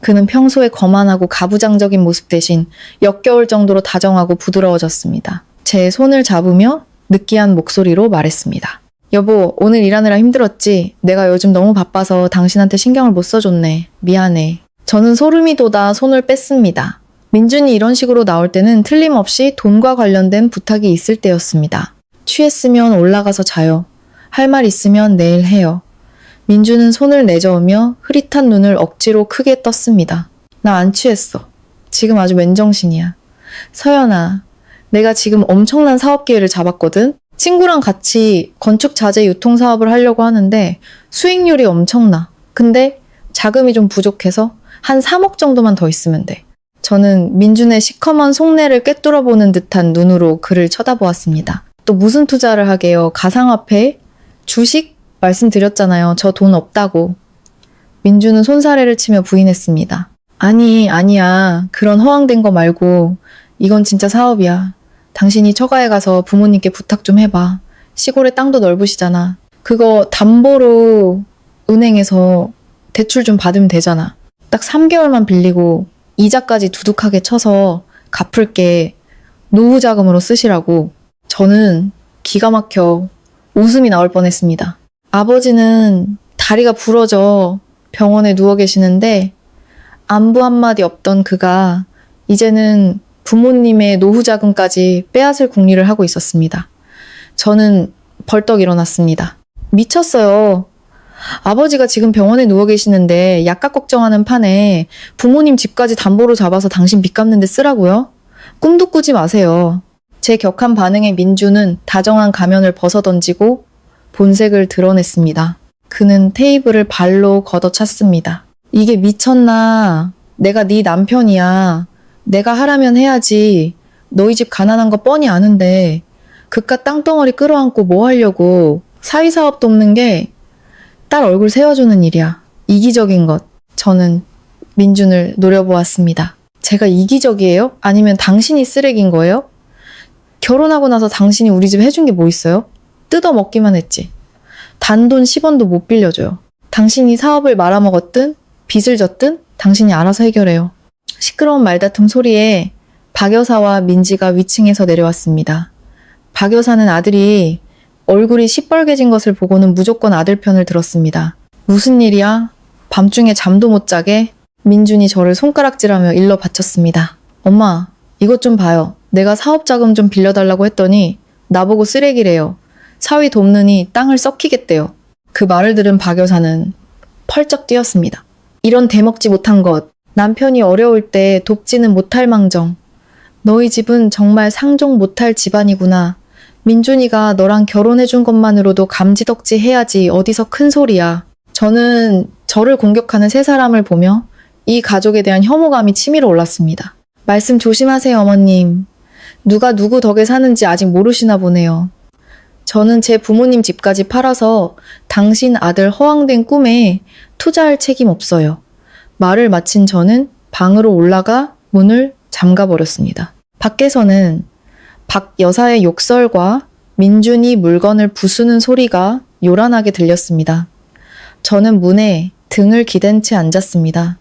S2: 그는 평소에 거만하고 가부장적인 모습 대신 역겨울 정도로 다정하고 부드러워졌습니다. 제 손을 잡으며 느끼한 목소리로 말했습니다. 여보, 오늘 일하느라 힘들었지? 내가 요즘 너무 바빠서 당신한테 신경을 못 써줬네. 미안해. 저는 소름이 돋아 손을 뺐습니다. 민준이 이런 식으로 나올 때는 틀림없이 돈과 관련된 부탁이 있을 때였습니다. 취했으면 올라가서 자요. 할 말 있으면 내일 해요. 민주는 손을 내저으며 흐릿한 눈을 억지로 크게 떴습니다. 나 안 취했어. 지금 아주 맨정신이야. 서연아, 내가 지금 엄청난 사업 기회를 잡았거든? 친구랑 같이 건축 자재 유통 사업을 하려고 하는데 수익률이 엄청나. 근데 자금이 좀 부족해서 한 3억 정도만 더 있으면 돼. 저는 민준의 시커먼 속내를 꿰뚫어보는 듯한 눈으로 그를 쳐다보았습니다. 또 무슨 투자를 하게요? 가상화폐? 주식? 말씀드렸잖아요. 저 돈 없다고. 민준은 손사래를 치며 부인했습니다. 아니야. 그런 허황된 거 말고 이건 진짜 사업이야. 당신이 처가에 가서 부모님께 부탁 좀 해봐. 시골에 땅도 넓으시잖아. 그거 담보로 은행에서 대출 좀 받으면 되잖아. 딱 3개월만 빌리고 이자까지 두둑하게 쳐서 갚을게. 노후 자금으로 쓰시라고. 저는 기가 막혀 웃음이 나올 뻔했습니다. 아버지는 다리가 부러져 병원에 누워 계시는데 안부 한마디 없던 그가 이제는 부모님의 노후 자금까지 빼앗을 궁리를 하고 있었습니다. 저는 벌떡 일어났습니다. 미쳤어요. 아버지가 지금 병원에 누워 계시는데 약값 걱정하는 판에 부모님 집까지 담보로 잡아서 당신 빚 갚는 데 쓰라고요? 꿈도 꾸지 마세요. 제 격한 반응에 민주는 다정한 가면을 벗어던지고 본색을 드러냈습니다. 그는 테이블을 발로 걷어찼습니다. 이게 미쳤나? 내가 네 남편이야. 내가 하라면 해야지. 너희 집 가난한 거 뻔히 아는데 그깟 땅덩어리 끌어안고 뭐 하려고. 사위사업도 없는 게 딸 얼굴 세워주는 일이야. 이기적인 것. 저는 민준을 노려보았습니다. 제가 이기적이에요? 아니면 당신이 쓰레기인 거예요? 결혼하고 나서 당신이 우리 집 해준 게 뭐 있어요? 뜯어먹기만 했지. 단돈 10원도 못 빌려줘요. 당신이 사업을 말아먹었든 빚을 졌든 당신이 알아서 해결해요. 시끄러운 말다툼 소리에 박 여사와 민지가 위층에서 내려왔습니다. 박 여사는 아들이 얼굴이 시뻘개진 것을 보고는 무조건 아들 편을 들었습니다. 무슨 일이야? 밤중에 잠도 못 자게? 민준이 저를 손가락질하며 일러 바쳤습니다. 엄마, 이것 좀 봐요. 내가 사업 자금 좀 빌려달라고 했더니 나보고 쓰레기래요. 사위 돕느니 땅을 썩히겠대요. 그 말을 들은 박 여사는 펄쩍 뛰었습니다. 이런 대먹지 못한 것. 남편이 어려울 때 돕지는 못할 망정. 너희 집은 정말 상종 못할 집안이구나. 민준이가 너랑 결혼해준 것만으로도 감지덕지 해야지 어디서 큰 소리야. 저는 저를 공격하는 세 사람을 보며 이 가족에 대한 혐오감이 치밀어 올랐습니다. 말씀 조심하세요, 어머님. 누가 누구 덕에 사는지 아직 모르시나 보네요. 저는 제 부모님 집까지 팔아서 당신 아들 허황된 꿈에 투자할 책임 없어요. 말을 마친 저는 방으로 올라가 문을 잠가버렸습니다. 밖에서는 박 여사의 욕설과 민준이 물건을 부수는 소리가 요란하게 들렸습니다. 저는 문에 등을 기댄 채 앉았습니다.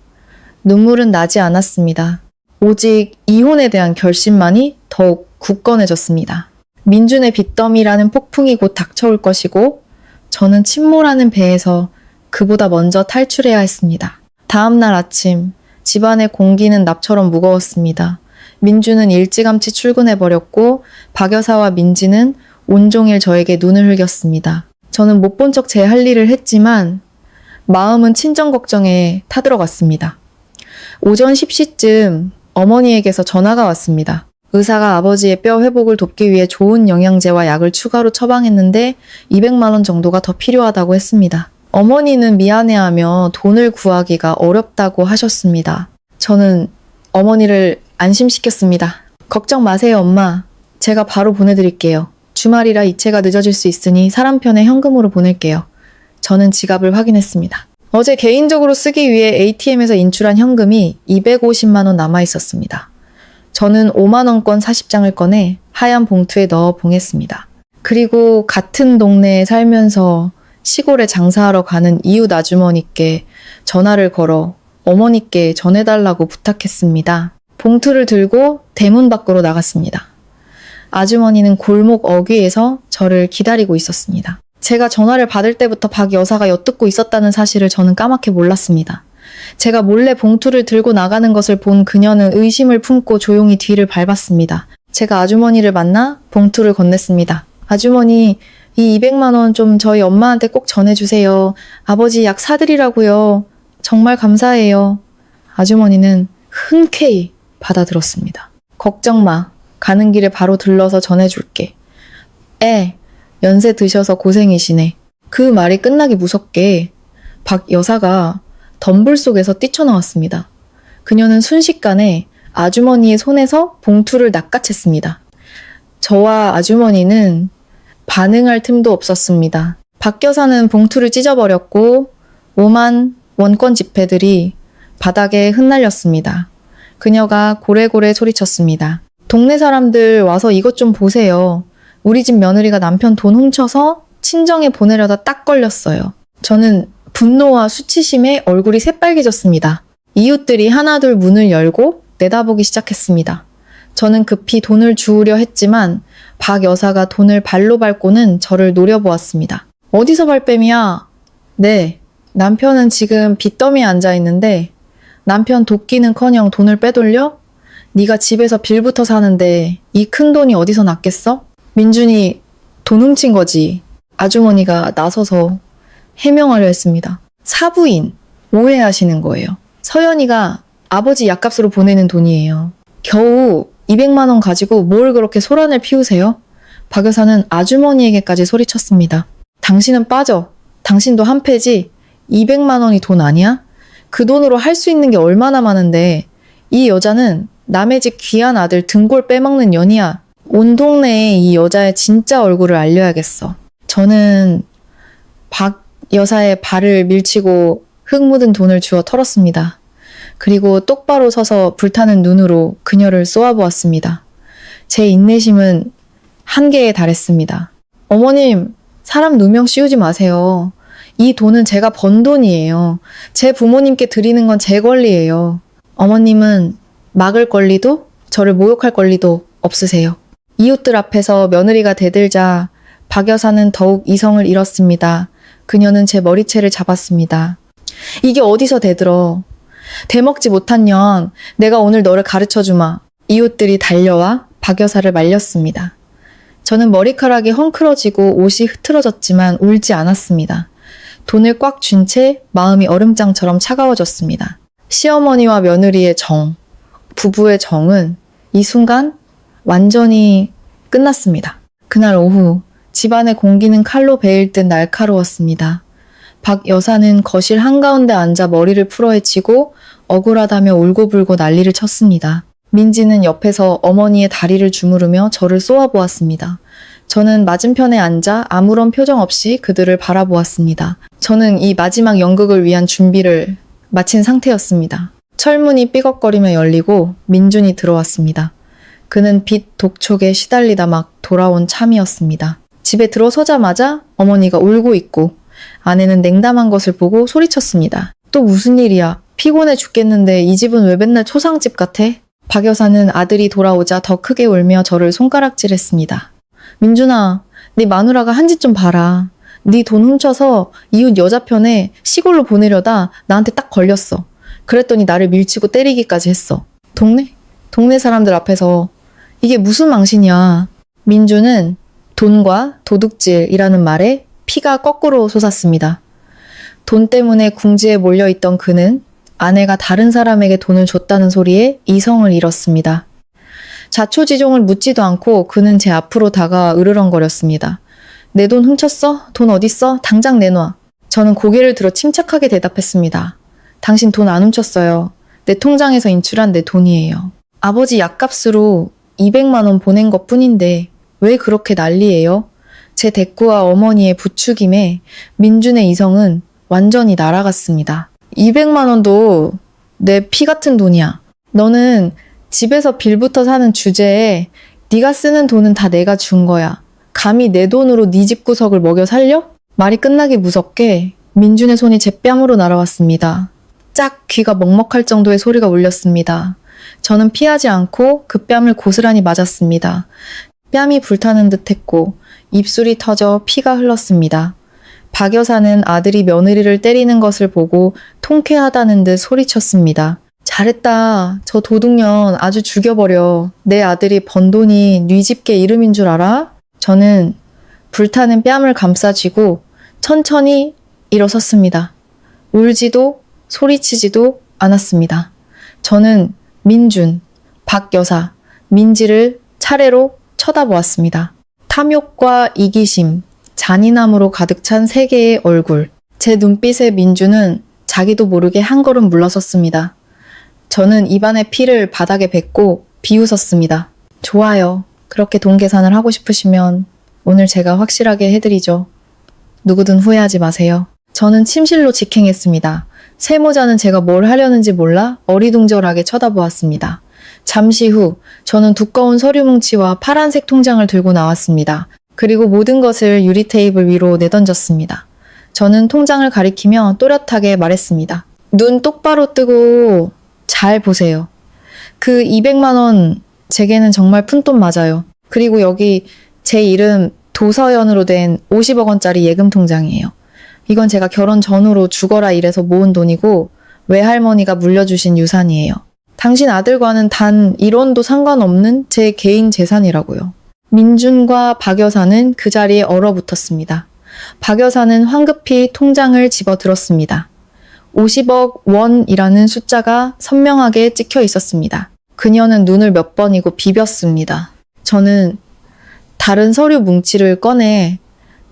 S2: 눈물은 나지 않았습니다. 오직 이혼에 대한 결심만이 더욱 굳건해졌습니다. 민준의 빚더미라는 폭풍이 곧 닥쳐올 것이고 저는 침몰하는 배에서 그보다 먼저 탈출해야 했습니다. 다음 날 아침 집안의 공기는 납처럼 무거웠습니다. 민주는 일찌감치 출근해버렸고 박 여사와 민지는 온종일 저에게 눈을 흘겼습니다. 저는 못 본 척 제 할 일을 했지만 마음은 친정 걱정에 타들어갔습니다. 오전 10시쯤 어머니에게서 전화가 왔습니다. 의사가 아버지의 뼈 회복을 돕기 위해 좋은 영양제와 약을 추가로 처방했는데 200만 원 정도가 더 필요하다고 했습니다. 어머니는 미안해하며 돈을 구하기가 어렵다고 하셨습니다. 저는 어머니를 안심시켰습니다. 걱정 마세요, 엄마. 제가 바로 보내드릴게요. 주말이라 이체가 늦어질 수 있으니 사람 편에 현금으로 보낼게요. 저는 지갑을 확인했습니다. 어제 개인적으로 쓰기 위해 ATM에서 인출한 현금이 250만 원 남아 있었습니다. 저는 5만 원권 40장을 꺼내 하얀 봉투에 넣어 봉했습니다. 그리고 같은 동네에 살면서 시골에 장사하러 가는 이웃 아주머니께 전화를 걸어 어머니께 전해달라고 부탁했습니다. 봉투를 들고 대문 밖으로 나갔습니다. 아주머니는 골목 어귀에서 저를 기다리고 있었습니다. 제가 전화를 받을 때부터 박 여사가 엿듣고 있었다는 사실을 저는 까맣게 몰랐습니다. 제가 몰래 봉투를 들고 나가는 것을 본 그녀는 의심을 품고 조용히 뒤를 밟았습니다. 제가 아주머니를 만나 봉투를 건넸습니다. 아주머니, 이 200만 원 좀 저희 엄마한테 꼭 전해주세요. 아버지 약 사드리라고요. 정말 감사해요. 아주머니는 흔쾌히 받아들었습니다. 걱정 마. 가는 길에 바로 들러서 전해줄게. 연세 드셔서 고생이시네. 그 말이 끝나기 무섭게 박 여사가 덤불 속에서 뛰쳐나왔습니다. 그녀는 순식간에 아주머니의 손에서 봉투를 낚아챘습니다. 저와 아주머니는 반응할 틈도 없었습니다. 박 여사는 봉투를 찢어버렸고 5만 원권 지폐들이 바닥에 흩날렸습니다. 그녀가 고래고래 소리쳤습니다. 동네 사람들 와서 이것 좀 보세요. 우리 집 며느리가 남편 돈 훔쳐서 친정에 보내려다 딱 걸렸어요. 저는 분노와 수치심에 얼굴이 새빨개졌습니다. 이웃들이 하나둘 문을 열고 내다보기 시작했습니다. 저는 급히 돈을 주우려 했지만 박 여사가 돈을 발로 밟고는 저를 노려보았습니다. 어디서 발뺌이야? 네, 남편은 지금 빚더미에 앉아있는데 남편 돕기는커녕 돈을 빼돌려? 네가 집에서 빌부터 사는데 이 큰 돈이 어디서 났겠어? 민준이 돈 훔친 거지. 아주머니가 나서서 해명하려 했습니다. 사부인, 오해하시는 거예요. 서연이가 아버지 약값으로 보내는 돈이에요. 겨우 200만 원 가지고 뭘 그렇게 소란을 피우세요? 박 여사는 아주머니에게까지 소리쳤습니다. 당신은 빠져. 당신도 한패지. 200만 원이 돈 아니야? 그 돈으로 할 수 있는 게 얼마나 많은데 이 여자는 남의 집 귀한 아들 등골 빼먹는 년이야. 온 동네에 이 여자의 진짜 얼굴을 알려야겠어. 저는 박 여사의 발을 밀치고 흙 묻은 돈을 주워 털었습니다. 그리고 똑바로 서서 불타는 눈으로 그녀를 쏘아보았습니다. 제 인내심은 한계에 달했습니다. 어머님, 사람 누명 씌우지 마세요. 이 돈은 제가 번 돈이에요. 제 부모님께 드리는 건 제 권리예요. 어머님은 막을 권리도 저를 모욕할 권리도 없으세요. 이웃들 앞에서 며느리가 대들자 박 여사는 더욱 이성을 잃었습니다. 그녀는 제 머리채를 잡았습니다. 이게 어디서 대들어. 대먹지 못한 년, 내가 오늘 너를 가르쳐주마. 이웃들이 달려와 박 여사를 말렸습니다. 저는 머리카락이 헝클어지고 옷이 흐트러졌지만 울지 않았습니다. 돈을 꽉 쥔 채 마음이 얼음장처럼 차가워졌습니다. 시어머니와 며느리의 정, 부부의 정은 이 순간 완전히 끝났습니다. 그날 오후 집안의 공기는 칼로 베일 듯 날카로웠습니다. 박 여사는 거실 한가운데 앉아 머리를 풀어헤치고 억울하다며 울고불고 난리를 쳤습니다. 민지는 옆에서 어머니의 다리를 주무르며 저를 쏘아보았습니다. 저는 맞은편에 앉아 아무런 표정 없이 그들을 바라보았습니다. 저는 이 마지막 연극을 위한 준비를 마친 상태였습니다. 철문이 삐걱거리며 열리고 민준이 들어왔습니다. 그는 빛 독촉에 시달리다 막 돌아온 참이었습니다. 집에 들어서자마자 어머니가 울고 있고 아내는 냉담한 것을 보고 소리쳤습니다. 또 무슨 일이야? 피곤해 죽겠는데 이 집은 왜 맨날 초상집 같아? 박 여사는 아들이 돌아오자 더 크게 울며 저를 손가락질했습니다. 민준아, 네 마누라가 한 짓 좀 봐라. 네 돈 훔쳐서 이웃 여자 편에 시골로 보내려다 나한테 딱 걸렸어. 그랬더니 나를 밀치고 때리기까지 했어. 동네 사람들 앞에서. 이게 무슨 망신이야. 민준은 돈과 도둑질이라는 말에 피가 거꾸로 솟았습니다. 돈 때문에 궁지에 몰려있던 그는 아내가 다른 사람에게 돈을 줬다는 소리에 이성을 잃었습니다. 자초지종을 묻지도 않고 그는 제 앞으로 다가와 으르렁거렸습니다. 내 돈 훔쳤어? 돈 어딨어? 당장 내놔. 저는 고개를 들어 침착하게 대답했습니다. 당신 돈 안 훔쳤어요. 내 통장에서 인출한 내 돈이에요. 아버지 약값으로 200만 원 보낸 것 뿐인데 왜 그렇게 난리예요? 제 대꾸와 어머니의 부추김에 민준의 이성은 완전히 날아갔습니다. 200만 원도 내 피 같은 돈이야. 너는 집에서 빌부터 사는 주제에 네가 쓰는 돈은 다 내가 준 거야. 감히 내 돈으로 네 집 구석을 먹여 살려? 말이 끝나기 무섭게 민준의 손이 제 뺨으로 날아왔습니다. 짝 귀가 먹먹할 정도의 소리가 울렸습니다. 저는 피하지 않고 그 뺨을 고스란히 맞았습니다. 뺨이 불타는 듯 했고 입술이 터져 피가 흘렀습니다. 박 여사는 아들이 며느리를 때리는 것을 보고 통쾌하다는 듯 소리쳤습니다. 잘했다. 저 도둑년 아주 죽여버려. 내 아들이 번 돈이 네 집게 이름인 줄 알아? 저는 불타는 뺨을 감싸쥐고 천천히 일어섰습니다. 울지도 소리치지도 않았습니다. 저는 민준, 박 여사, 민지를 차례로 쳐다보았습니다. 탐욕과 이기심, 잔인함으로 가득 찬 세 개의 얼굴. 제 눈빛에 민준은 자기도 모르게 한 걸음 물러섰습니다. 저는 입안의 피를 바닥에 뱉고 비웃었습니다. 좋아요. 그렇게 돈 계산을 하고 싶으시면 오늘 제가 확실하게 해드리죠. 누구든 후회하지 마세요. 저는 침실로 직행했습니다. 세모자는 제가 뭘 하려는지 몰라 어리둥절하게 쳐다보았습니다. 잠시 후 저는 두꺼운 서류 뭉치와 파란색 통장을 들고 나왔습니다. 그리고 모든 것을 유리 테이블 위로 내던졌습니다. 저는 통장을 가리키며 또렷하게 말했습니다. 눈 똑바로 뜨고 잘 보세요. 그 200만 원 제게는 정말 푼돈 맞아요. 그리고 여기 제 이름 도서연으로 된 50억 원짜리 예금 통장이에요. 이건 제가 결혼 전후로 죽어라 일해서 모은 돈이고 외할머니가 물려주신 유산이에요. 당신 아들과는 단 1원도 상관없는 제 개인 재산이라고요. 민준과 박 여사는 그 자리에 얼어붙었습니다. 박 여사는 황급히 통장을 집어들었습니다. 50억 원이라는 숫자가 선명하게 찍혀 있었습니다. 그녀는 눈을 몇 번이고 비볐습니다. 저는 다른 서류 뭉치를 꺼내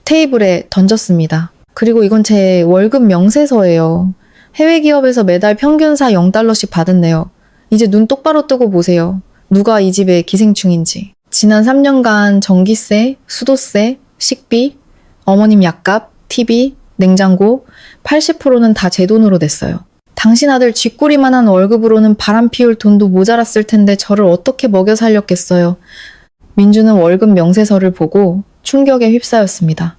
S2: 테이블에 던졌습니다. 그리고 이건 제 월급 명세서예요. 해외 기업에서 매달 평균사 0달러씩 받은대요. 이제 눈 똑바로 뜨고 보세요. 누가 이 집의 기생충인지. 지난 3년간 전기세, 수도세, 식비, 어머님 약값, TV, 냉장고 80%는 다 제 돈으로 냈어요. 당신 아들 쥐꼬리만한 월급으로는 바람 피울 돈도 모자랐을 텐데 저를 어떻게 먹여 살렸겠어요. 민주는 월급 명세서를 보고 충격에 휩싸였습니다.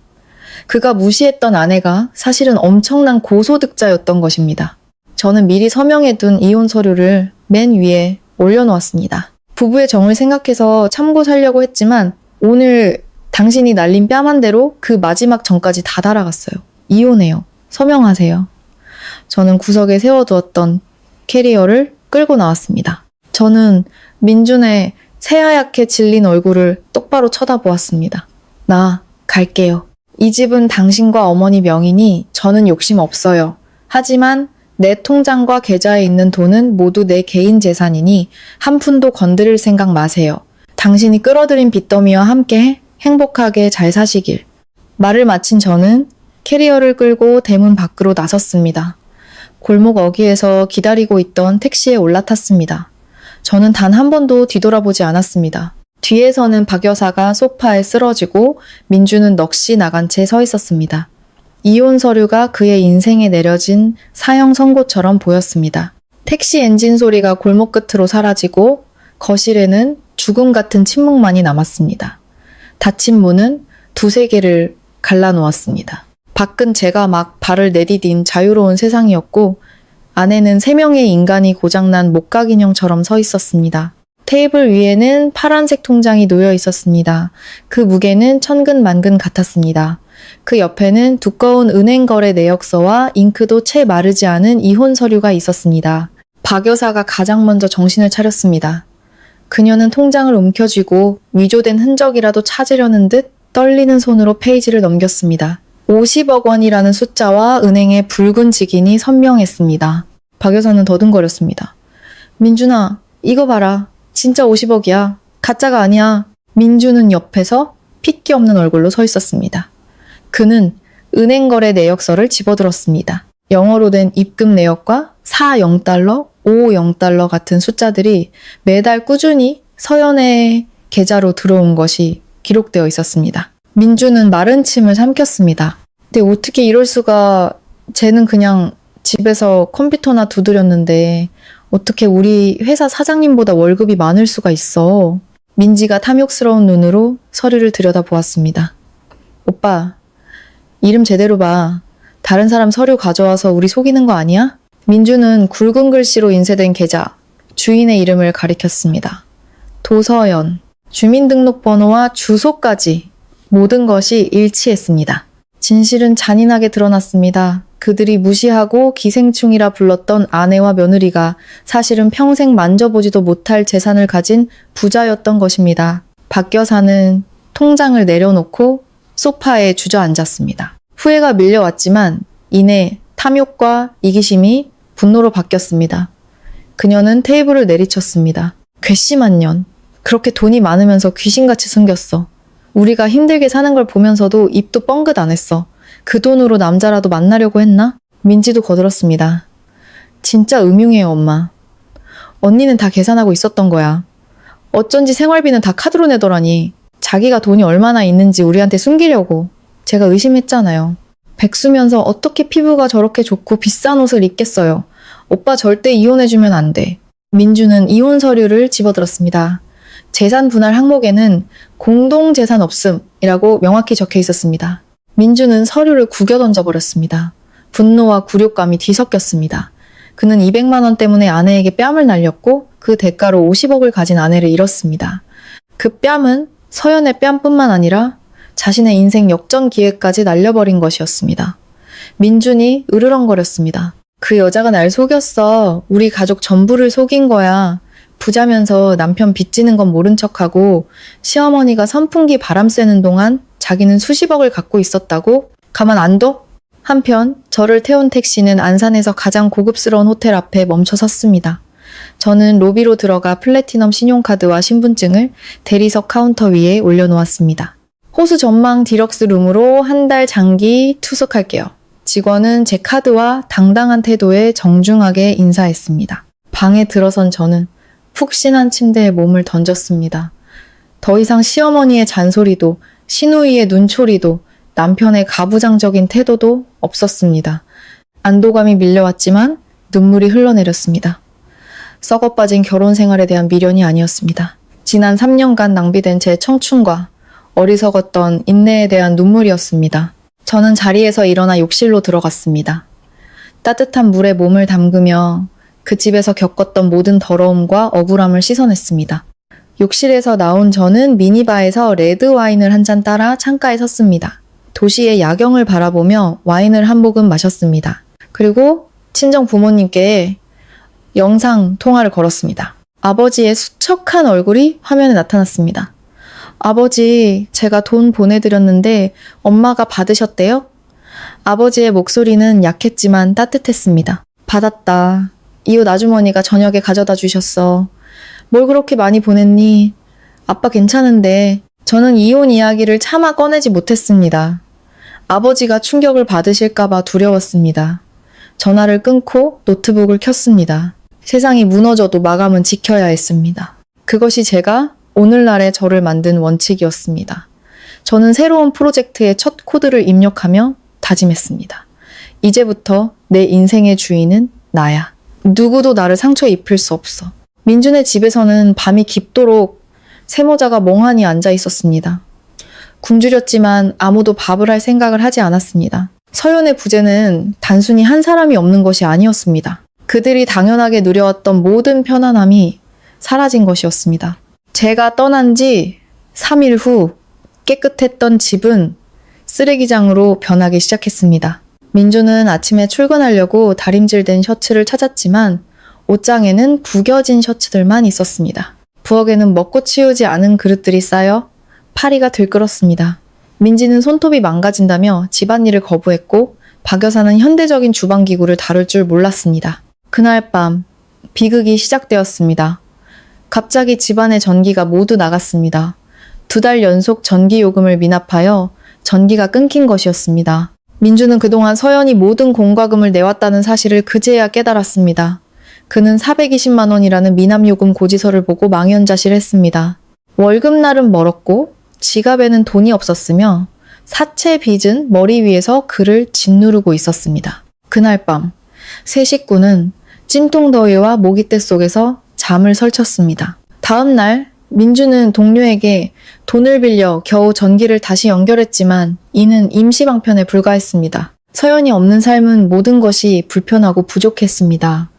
S2: 그가 무시했던 아내가 사실은 엄청난 고소득자였던 것입니다. 저는 미리 서명해둔 이혼 서류를 맨 위에 올려놓았습니다. 부부의 정을 생각해서 참고 살려고 했지만 오늘 당신이 날린 뺨 한 대로 그 마지막 정까지 다 달아갔어요. 이혼해요. 서명하세요. 저는 구석에 세워두었던 캐리어를 끌고 나왔습니다. 저는 민준의 새하얗게 질린 얼굴을 똑바로 쳐다보았습니다. 나 갈게요. 이 집은 당신과 어머니 명의니 저는 욕심 없어요. 하지만 내 통장과 계좌에 있는 돈은 모두 내 개인 재산이니 한 푼도 건드릴 생각 마세요. 당신이 끌어들인 빚더미와 함께 행복하게 잘 사시길. 말을 마친 저는 캐리어를 끌고 대문 밖으로 나섰습니다. 골목 어귀에서 기다리고 있던 택시에 올라탔습니다. 저는 단 한 번도 뒤돌아보지 않았습니다. 뒤에서는 박 여사가 소파에 쓰러지고 민주는 넋이 나간 채 서 있었습니다. 이혼 서류가 그의 인생에 내려진 사형 선고처럼 보였습니다. 택시 엔진 소리가 골목 끝으로 사라지고 거실에는 죽음 같은 침묵만이 남았습니다. 닫힌 문은 두세 개를 갈라놓았습니다. 밖은 제가 막 발을 내디딘 자유로운 세상이었고 안에는 3명의 인간이 고장난 목각 인형처럼 서 있었습니다. 테이블 위에는 파란색 통장이 놓여 있었습니다. 그 무게는 천근만근 같았습니다. 그 옆에는 두꺼운 은행거래 내역서와 잉크도 채 마르지 않은 이혼 서류가 있었습니다. 박 여사가 가장 먼저 정신을 차렸습니다. 그녀는 통장을 움켜쥐고 위조된 흔적이라도 찾으려는 듯 떨리는 손으로 페이지를 넘겼습니다. 50억 원이라는 숫자와 은행의 붉은 직인이 선명했습니다. 박 여사는 더듬거렸습니다. 민준아, 이거 봐라. 진짜 50억이야. 가짜가 아니야. 민준은 옆에서 핏기 없는 얼굴로 서 있었습니다. 그는 은행거래 내역서를 집어들었습니다. 영어로 된 입금 내역과 4 0달러, $5 같은 숫자들이 매달 꾸준히 서연의 계좌로 들어온 것이 기록되어 있었습니다. 민주는 마른 침을 삼켰습니다. 근데 어떻게 이럴 수가, 쟤는 그냥 집에서 컴퓨터나 두드렸는데 어떻게 우리 회사 사장님보다 월급이 많을 수가 있어. 민지가 탐욕스러운 눈으로 서류를 들여다보았습니다. 오빠, 이름 제대로 봐. 다른 사람 서류 가져와서 우리 속이는 거 아니야? 민주는 굵은 글씨로 인쇄된 계좌, 주인의 이름을 가리켰습니다. 도서연, 주민등록번호와 주소까지 모든 것이 일치했습니다. 진실은 잔인하게 드러났습니다. 그들이 무시하고 기생충이라 불렀던 아내와 며느리가 사실은 평생 만져보지도 못할 재산을 가진 부자였던 것입니다. 박 여사는 통장을 내려놓고 소파에 주저앉았습니다. 후회가 밀려왔지만 이내 탐욕과 이기심이 분노로 바뀌었습니다. 그녀는 테이블을 내리쳤습니다. 괘씸한 년. 그렇게 돈이 많으면서 귀신같이 생겼어. 우리가 힘들게 사는 걸 보면서도 입도 뻥긋 안 했어. 그 돈으로 남자라도 만나려고 했나? 민지도 거들었습니다. 진짜 음흉해요, 엄마. 언니는 다 계산하고 있었던 거야. 어쩐지 생활비는 다 카드로 내더라니. 자기가 돈이 얼마나 있는지 우리한테 숨기려고. 제가 의심했잖아요. 백수면서 어떻게 피부가 저렇게 좋고 비싼 옷을 입겠어요. 오빠 절대 이혼해주면 안 돼. 민주는 이혼 서류를 집어들었습니다. 재산 분할 항목에는 공동재산 없음이라고 명확히 적혀 있었습니다. 민주는 서류를 구겨 던져버렸습니다. 분노와 굴욕감이 뒤섞였습니다. 그는 200만 원 때문에 아내에게 뺨을 날렸고 그 대가로 50억을 가진 아내를 잃었습니다. 그 뺨은 서연의 뺨뿐만 아니라 자신의 인생 역전 기회까지 날려버린 것이었습니다. 민준이 으르렁거렸습니다. 그 여자가 날 속였어. 우리 가족 전부를 속인 거야. 부자면서 남편 빚지는 건 모른 척하고 시어머니가 선풍기 바람 쐬는 동안 자기는 수십억을 갖고 있었다고? 가만 안 둬? 한편 저를 태운 택시는 안산에서 가장 고급스러운 호텔 앞에 멈춰 섰습니다. 저는 로비로 들어가 플래티넘 신용카드와 신분증을 대리석 카운터 위에 올려놓았습니다. 호수 전망 디럭스 룸으로 한 달 장기 투숙할게요. 직원은 제 카드와 당당한 태도에 정중하게 인사했습니다. 방에 들어선 저는 푹신한 침대에 몸을 던졌습니다. 더 이상 시어머니의 잔소리도 시누이의 눈초리도 남편의 가부장적인 태도도 없었습니다. 안도감이 밀려왔지만 눈물이 흘러내렸습니다. 썩어 빠진 결혼 생활에 대한 미련이 아니었습니다. 지난 3년간 낭비된 제 청춘과 어리석었던 인내에 대한 눈물이었습니다. 저는 자리에서 일어나 욕실로 들어갔습니다. 따뜻한 물에 몸을 담그며 그 집에서 겪었던 모든 더러움과 억울함을 씻어냈습니다. 욕실에서 나온 저는 미니바에서 레드 와인을 한 잔 따라 창가에 섰습니다. 도시의 야경을 바라보며 와인을 한 모금 마셨습니다. 그리고 친정 부모님께 영상 통화를 걸었습니다. 아버지의 수척한 얼굴이 화면에 나타났습니다. 아버지, 제가 돈 보내드렸는데 엄마가 받으셨대요? 아버지의 목소리는 약했지만 따뜻했습니다. 받았다. 이웃 아주머니가 저녁에 가져다 주셨어. 뭘 그렇게 많이 보냈니? 아빠 괜찮은데. 저는 이혼 이야기를 차마 꺼내지 못했습니다. 아버지가 충격을 받으실까봐 두려웠습니다. 전화를 끊고 노트북을 켰습니다. 세상이 무너져도 마감은 지켜야 했습니다. 그것이 제가 오늘날의 저를 만든 원칙이었습니다. 저는 새로운 프로젝트의 첫 코드를 입력하며 다짐했습니다. 이제부터 내 인생의 주인은 나야. 누구도 나를 상처에 입힐 수 없어. 민준의 집에서는 밤이 깊도록 세모자가 멍하니 앉아 있었습니다. 굶주렸지만 아무도 밥을 할 생각을 하지 않았습니다. 서연의 부재는 단순히 한 사람이 없는 것이 아니었습니다. 그들이 당연하게 누려왔던 모든 편안함이 사라진 것이었습니다. 제가 떠난 지 3일 후 깨끗했던 집은 쓰레기장으로 변하기 시작했습니다. 민주는 아침에 출근하려고 다림질된 셔츠를 찾았지만 옷장에는 구겨진 셔츠들만 있었습니다. 부엌에는 먹고 치우지 않은 그릇들이 쌓여 파리가 들끓었습니다. 민지는 손톱이 망가진다며 집안일을 거부했고 박 여사는 현대적인 주방기구를 다룰 줄 몰랐습니다. 그날 밤 비극이 시작되었습니다. 갑자기 집안의 전기가 모두 나갔습니다. 2달 연속 전기요금을 미납하여 전기가 끊긴 것이었습니다. 민주는 그동안 서연이 모든 공과금을 내왔다는 사실을 그제야 깨달았습니다. 그는 420만 원이라는 미납요금 고지서를 보고 망연자실했습니다. 월급날은 멀었고 지갑에는 돈이 없었으며 사채 빚은 머리 위에서 그를 짓누르고 있었습니다. 그날 밤 세 식구는 찜통더위와 모기떼 속에서 잠을 설쳤습니다. 다음 날 민주는 동료에게 돈을 빌려 겨우 전기를 다시 연결했지만 이는 임시방편에 불과했습니다. 서연이 없는 삶은 모든 것이 불편하고 부족했습니다.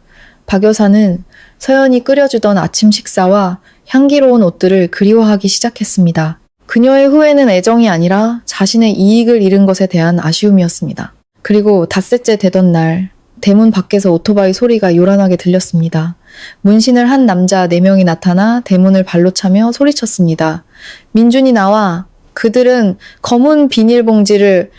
S2: 박 여사는 서연이 끓여주던 아침 식사와 향기로운 옷들을 그리워하기 시작했습니다. 그녀의 후회는 애정이 아니라 자신의 이익을 잃은 것에 대한 아쉬움이었습니다. 그리고 닷새째 되던 날 대문 밖에서 오토바이 소리가 요란하게 들렸습니다. 문신을 한 남자 4명이 나타나 대문을 발로 차며 소리쳤습니다. 민준이 나와. 그들은 검은 비닐봉지를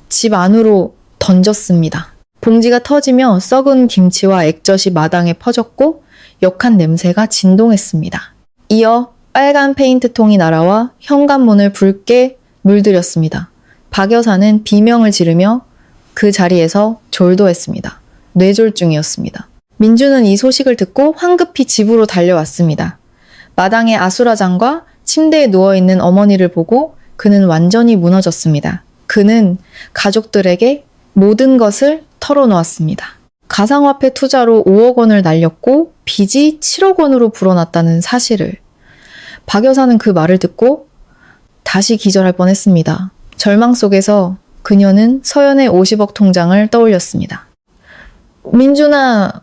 S2: 집 안으로 던졌습니다. 봉지가 터지며 썩은 김치와 액젓이 마당에 퍼졌고 역한 냄새가 진동했습니다. 이어 빨간 페인트통이 날아와 현관문을 붉게 물들였습니다. 박 여사는 비명을 지르며 그 자리에서 졸도했습니다. 뇌졸중이었습니다. 민주는 이 소식을 듣고 황급히 집으로 달려왔습니다. 마당에 아수라장과 침대에 누워있는 어머니를 보고 그는 완전히 무너졌습니다. 그는 가족들에게 모든 것을 털어놓았습니다. 가상화폐 투자로 5억 원을 날렸고 빚이 7억 원으로 불어났다는 사실을. 박 여사는 그 말을 듣고 다시 기절할 뻔했습니다. 절망 속에서 그녀는 서연의 50억 통장을 떠올렸습니다. 민준아,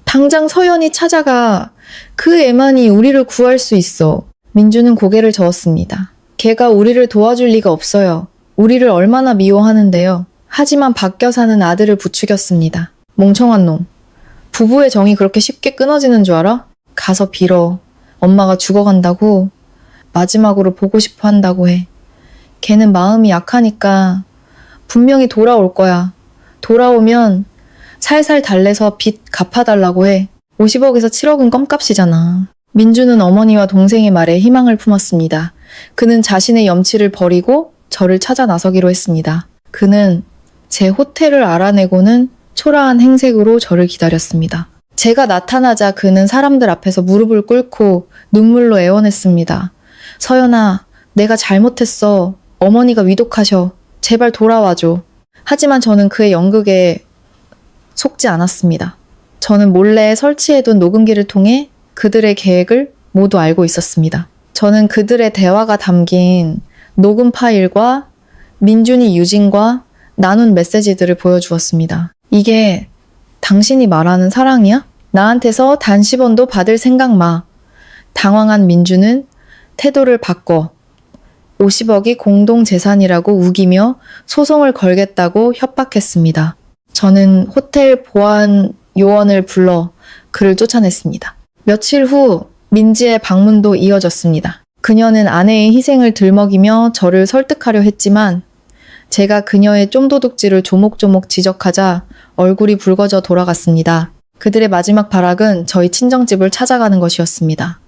S2: 당장 서연이 찾아가. 그 애만이 우리를 구할 수 있어. 민준은 고개를 저었습니다. 걔가 우리를 도와줄 리가 없어요. 우리를 얼마나 미워하는데요. 하지만 박 여사는 아들을 부추겼습니다. 멍청한 놈. 부부의 정이 그렇게 쉽게 끊어지는 줄 알아? 가서 빌어. 엄마가 죽어간다고. 마지막으로 보고 싶어 한다고 해. 걔는 마음이 약하니까 분명히 돌아올 거야. 돌아오면 살살 달래서 빚 갚아달라고 해. 50억에서 7억은 껌값이잖아. 민주는 어머니와 동생의 말에 희망을 품었습니다. 그는 자신의 염치를 버리고 저를 찾아 나서기로 했습니다. 그는 제 호텔을 알아내고는 초라한 행색으로 저를 기다렸습니다. 제가 나타나자 그는 사람들 앞에서 무릎을 꿇고 눈물로 애원했습니다. 서연아, 내가 잘못했어. 어머니가 위독하셔. 제발 돌아와줘. 하지만 저는 그의 연극에 속지 않았습니다. 저는 몰래 설치해둔 녹음기를 통해 그들의 계획을 모두 알고 있었습니다. 저는 그들의 대화가 담긴 녹음 파일과 민준이 유진과 나눈 메시지들을 보여주었습니다. 이게 당신이 말하는 사랑이야? 나한테서 단 10원도 받을 생각 마. 당황한 민준은 태도를 바꿔 50억이 공동재산이라고 우기며 소송을 걸겠다고 협박했습니다. 저는 호텔 보안 요원을 불러 그를 쫓아냈습니다. 며칠 후 민지의 방문도 이어졌습니다. 그녀는 아내의 희생을 들먹이며 저를 설득하려 했지만 제가 그녀의 쫌도둑질을 조목조목 지적하자 얼굴이 붉어져 돌아갔습니다. 그들의 마지막 발악은 저희 친정집을 찾아가는 것이었습니다.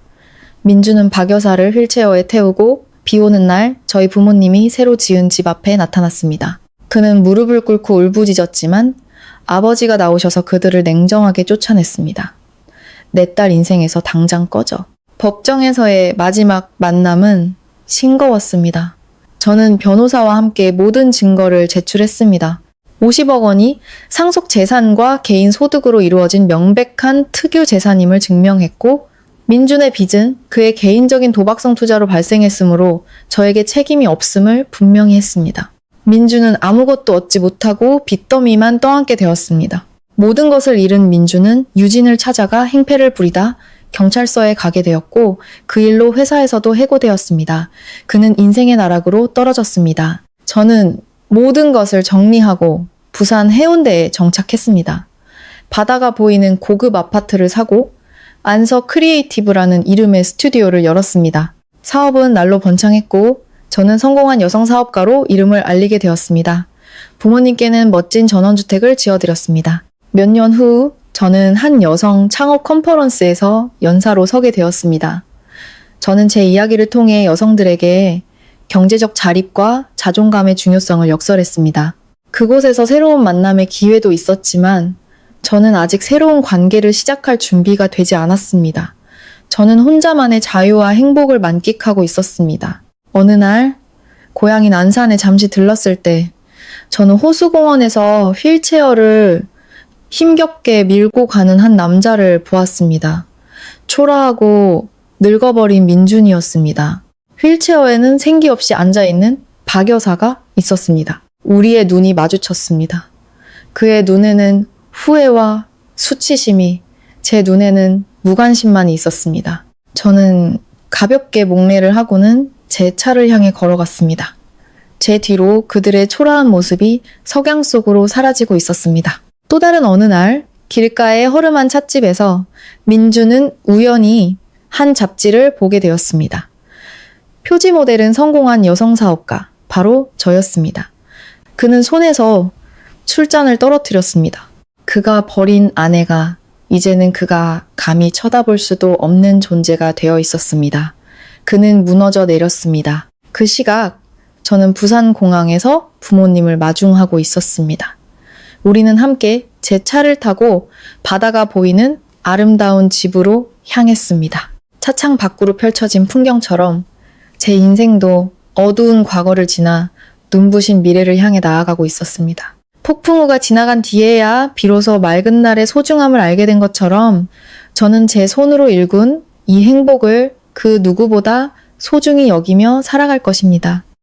S2: 민주는 박 여사를 휠체어에 태우고 비 오는 날 저희 부모님이 새로 지은 집 앞에 나타났습니다. 그는 무릎을 꿇고 울부짖었지만 아버지가 나오셔서 그들을 냉정하게 쫓아냈습니다. 내 딸 인생에서 당장 꺼져. 법정에서의 마지막 만남은 싱거웠습니다. 저는 변호사와 함께 모든 증거를 제출했습니다. 50억 원이 상속 재산과 개인 소득으로 이루어진 명백한 특유 재산임을 증명했고 민준의 빚은 그의 개인적인 도박성 투자로 발생했으므로 저에게 책임이 없음을 분명히 했습니다. 민준은 아무것도 얻지 못하고 빚더미만 떠안게 되었습니다. 모든 것을 잃은 민준은 유진을 찾아가 행패를 부리다 경찰서에 가게 되었고 그 일로 회사에서도 해고되었습니다. 그는 인생의 나락으로 떨어졌습니다. 저는 모든 것을 정리하고 부산 해운대에 정착했습니다. 바다가 보이는 고급 아파트를 사고 안서 크리에이티브라는 이름의 스튜디오를 열었습니다. 사업은 날로 번창했고 저는 성공한 여성 사업가로 이름을 알리게 되었습니다. 부모님께는 멋진 전원주택을 지어드렸습니다. 몇 년 후 저는 한 여성 창업 컨퍼런스에서 연사로 서게 되었습니다. 저는 제 이야기를 통해 여성들에게 경제적 자립과 자존감의 중요성을 역설했습니다. 그곳에서 새로운 만남의 기회도 있었지만 저는 아직 새로운 관계를 시작할 준비가 되지 않았습니다. 저는 혼자만의 자유와 행복을 만끽하고 있었습니다. 어느 날 고향인 안산에 잠시 들렀을 때 저는 호수공원에서 휠체어를 힘겹게 밀고 가는 한 남자를 보았습니다. 초라하고 늙어버린 민준이었습니다. 휠체어에는 생기 없이 앉아있는 박 여사가 있었습니다. 우리의 눈이 마주쳤습니다. 그의 눈에는 후회와 수치심이, 제 눈에는 무관심만이 있었습니다. 저는 가볍게 목례를 하고는 제 차를 향해 걸어갔습니다. 제 뒤로 그들의 초라한 모습이 석양 속으로 사라지고 있었습니다. 또 다른 어느 날 길가의 허름한 찻집에서 민주는 우연히 한 잡지를 보게 되었습니다. 표지 모델은 성공한 여성 사업가, 바로 저였습니다. 그는 손에서 술잔을 떨어뜨렸습니다. 그가 버린 아내가 이제는 그가 감히 쳐다볼 수도 없는 존재가 되어 있었습니다. 그는 무너져 내렸습니다. 그 시각 저는 부산공항에서 부모님을 마중하고 있었습니다. 우리는 함께 제 차를 타고 바다가 보이는 아름다운 집으로 향했습니다. 차창 밖으로 펼쳐진 풍경처럼 제 인생도 어두운 과거를 지나 눈부신 미래를 향해 나아가고 있었습니다. 폭풍우가 지나간 뒤에야 비로소 맑은 날의 소중함을 알게 된 것처럼 저는 제 손으로 일군 이 행복을 그 누구보다 소중히 여기며 살아갈 것입니다.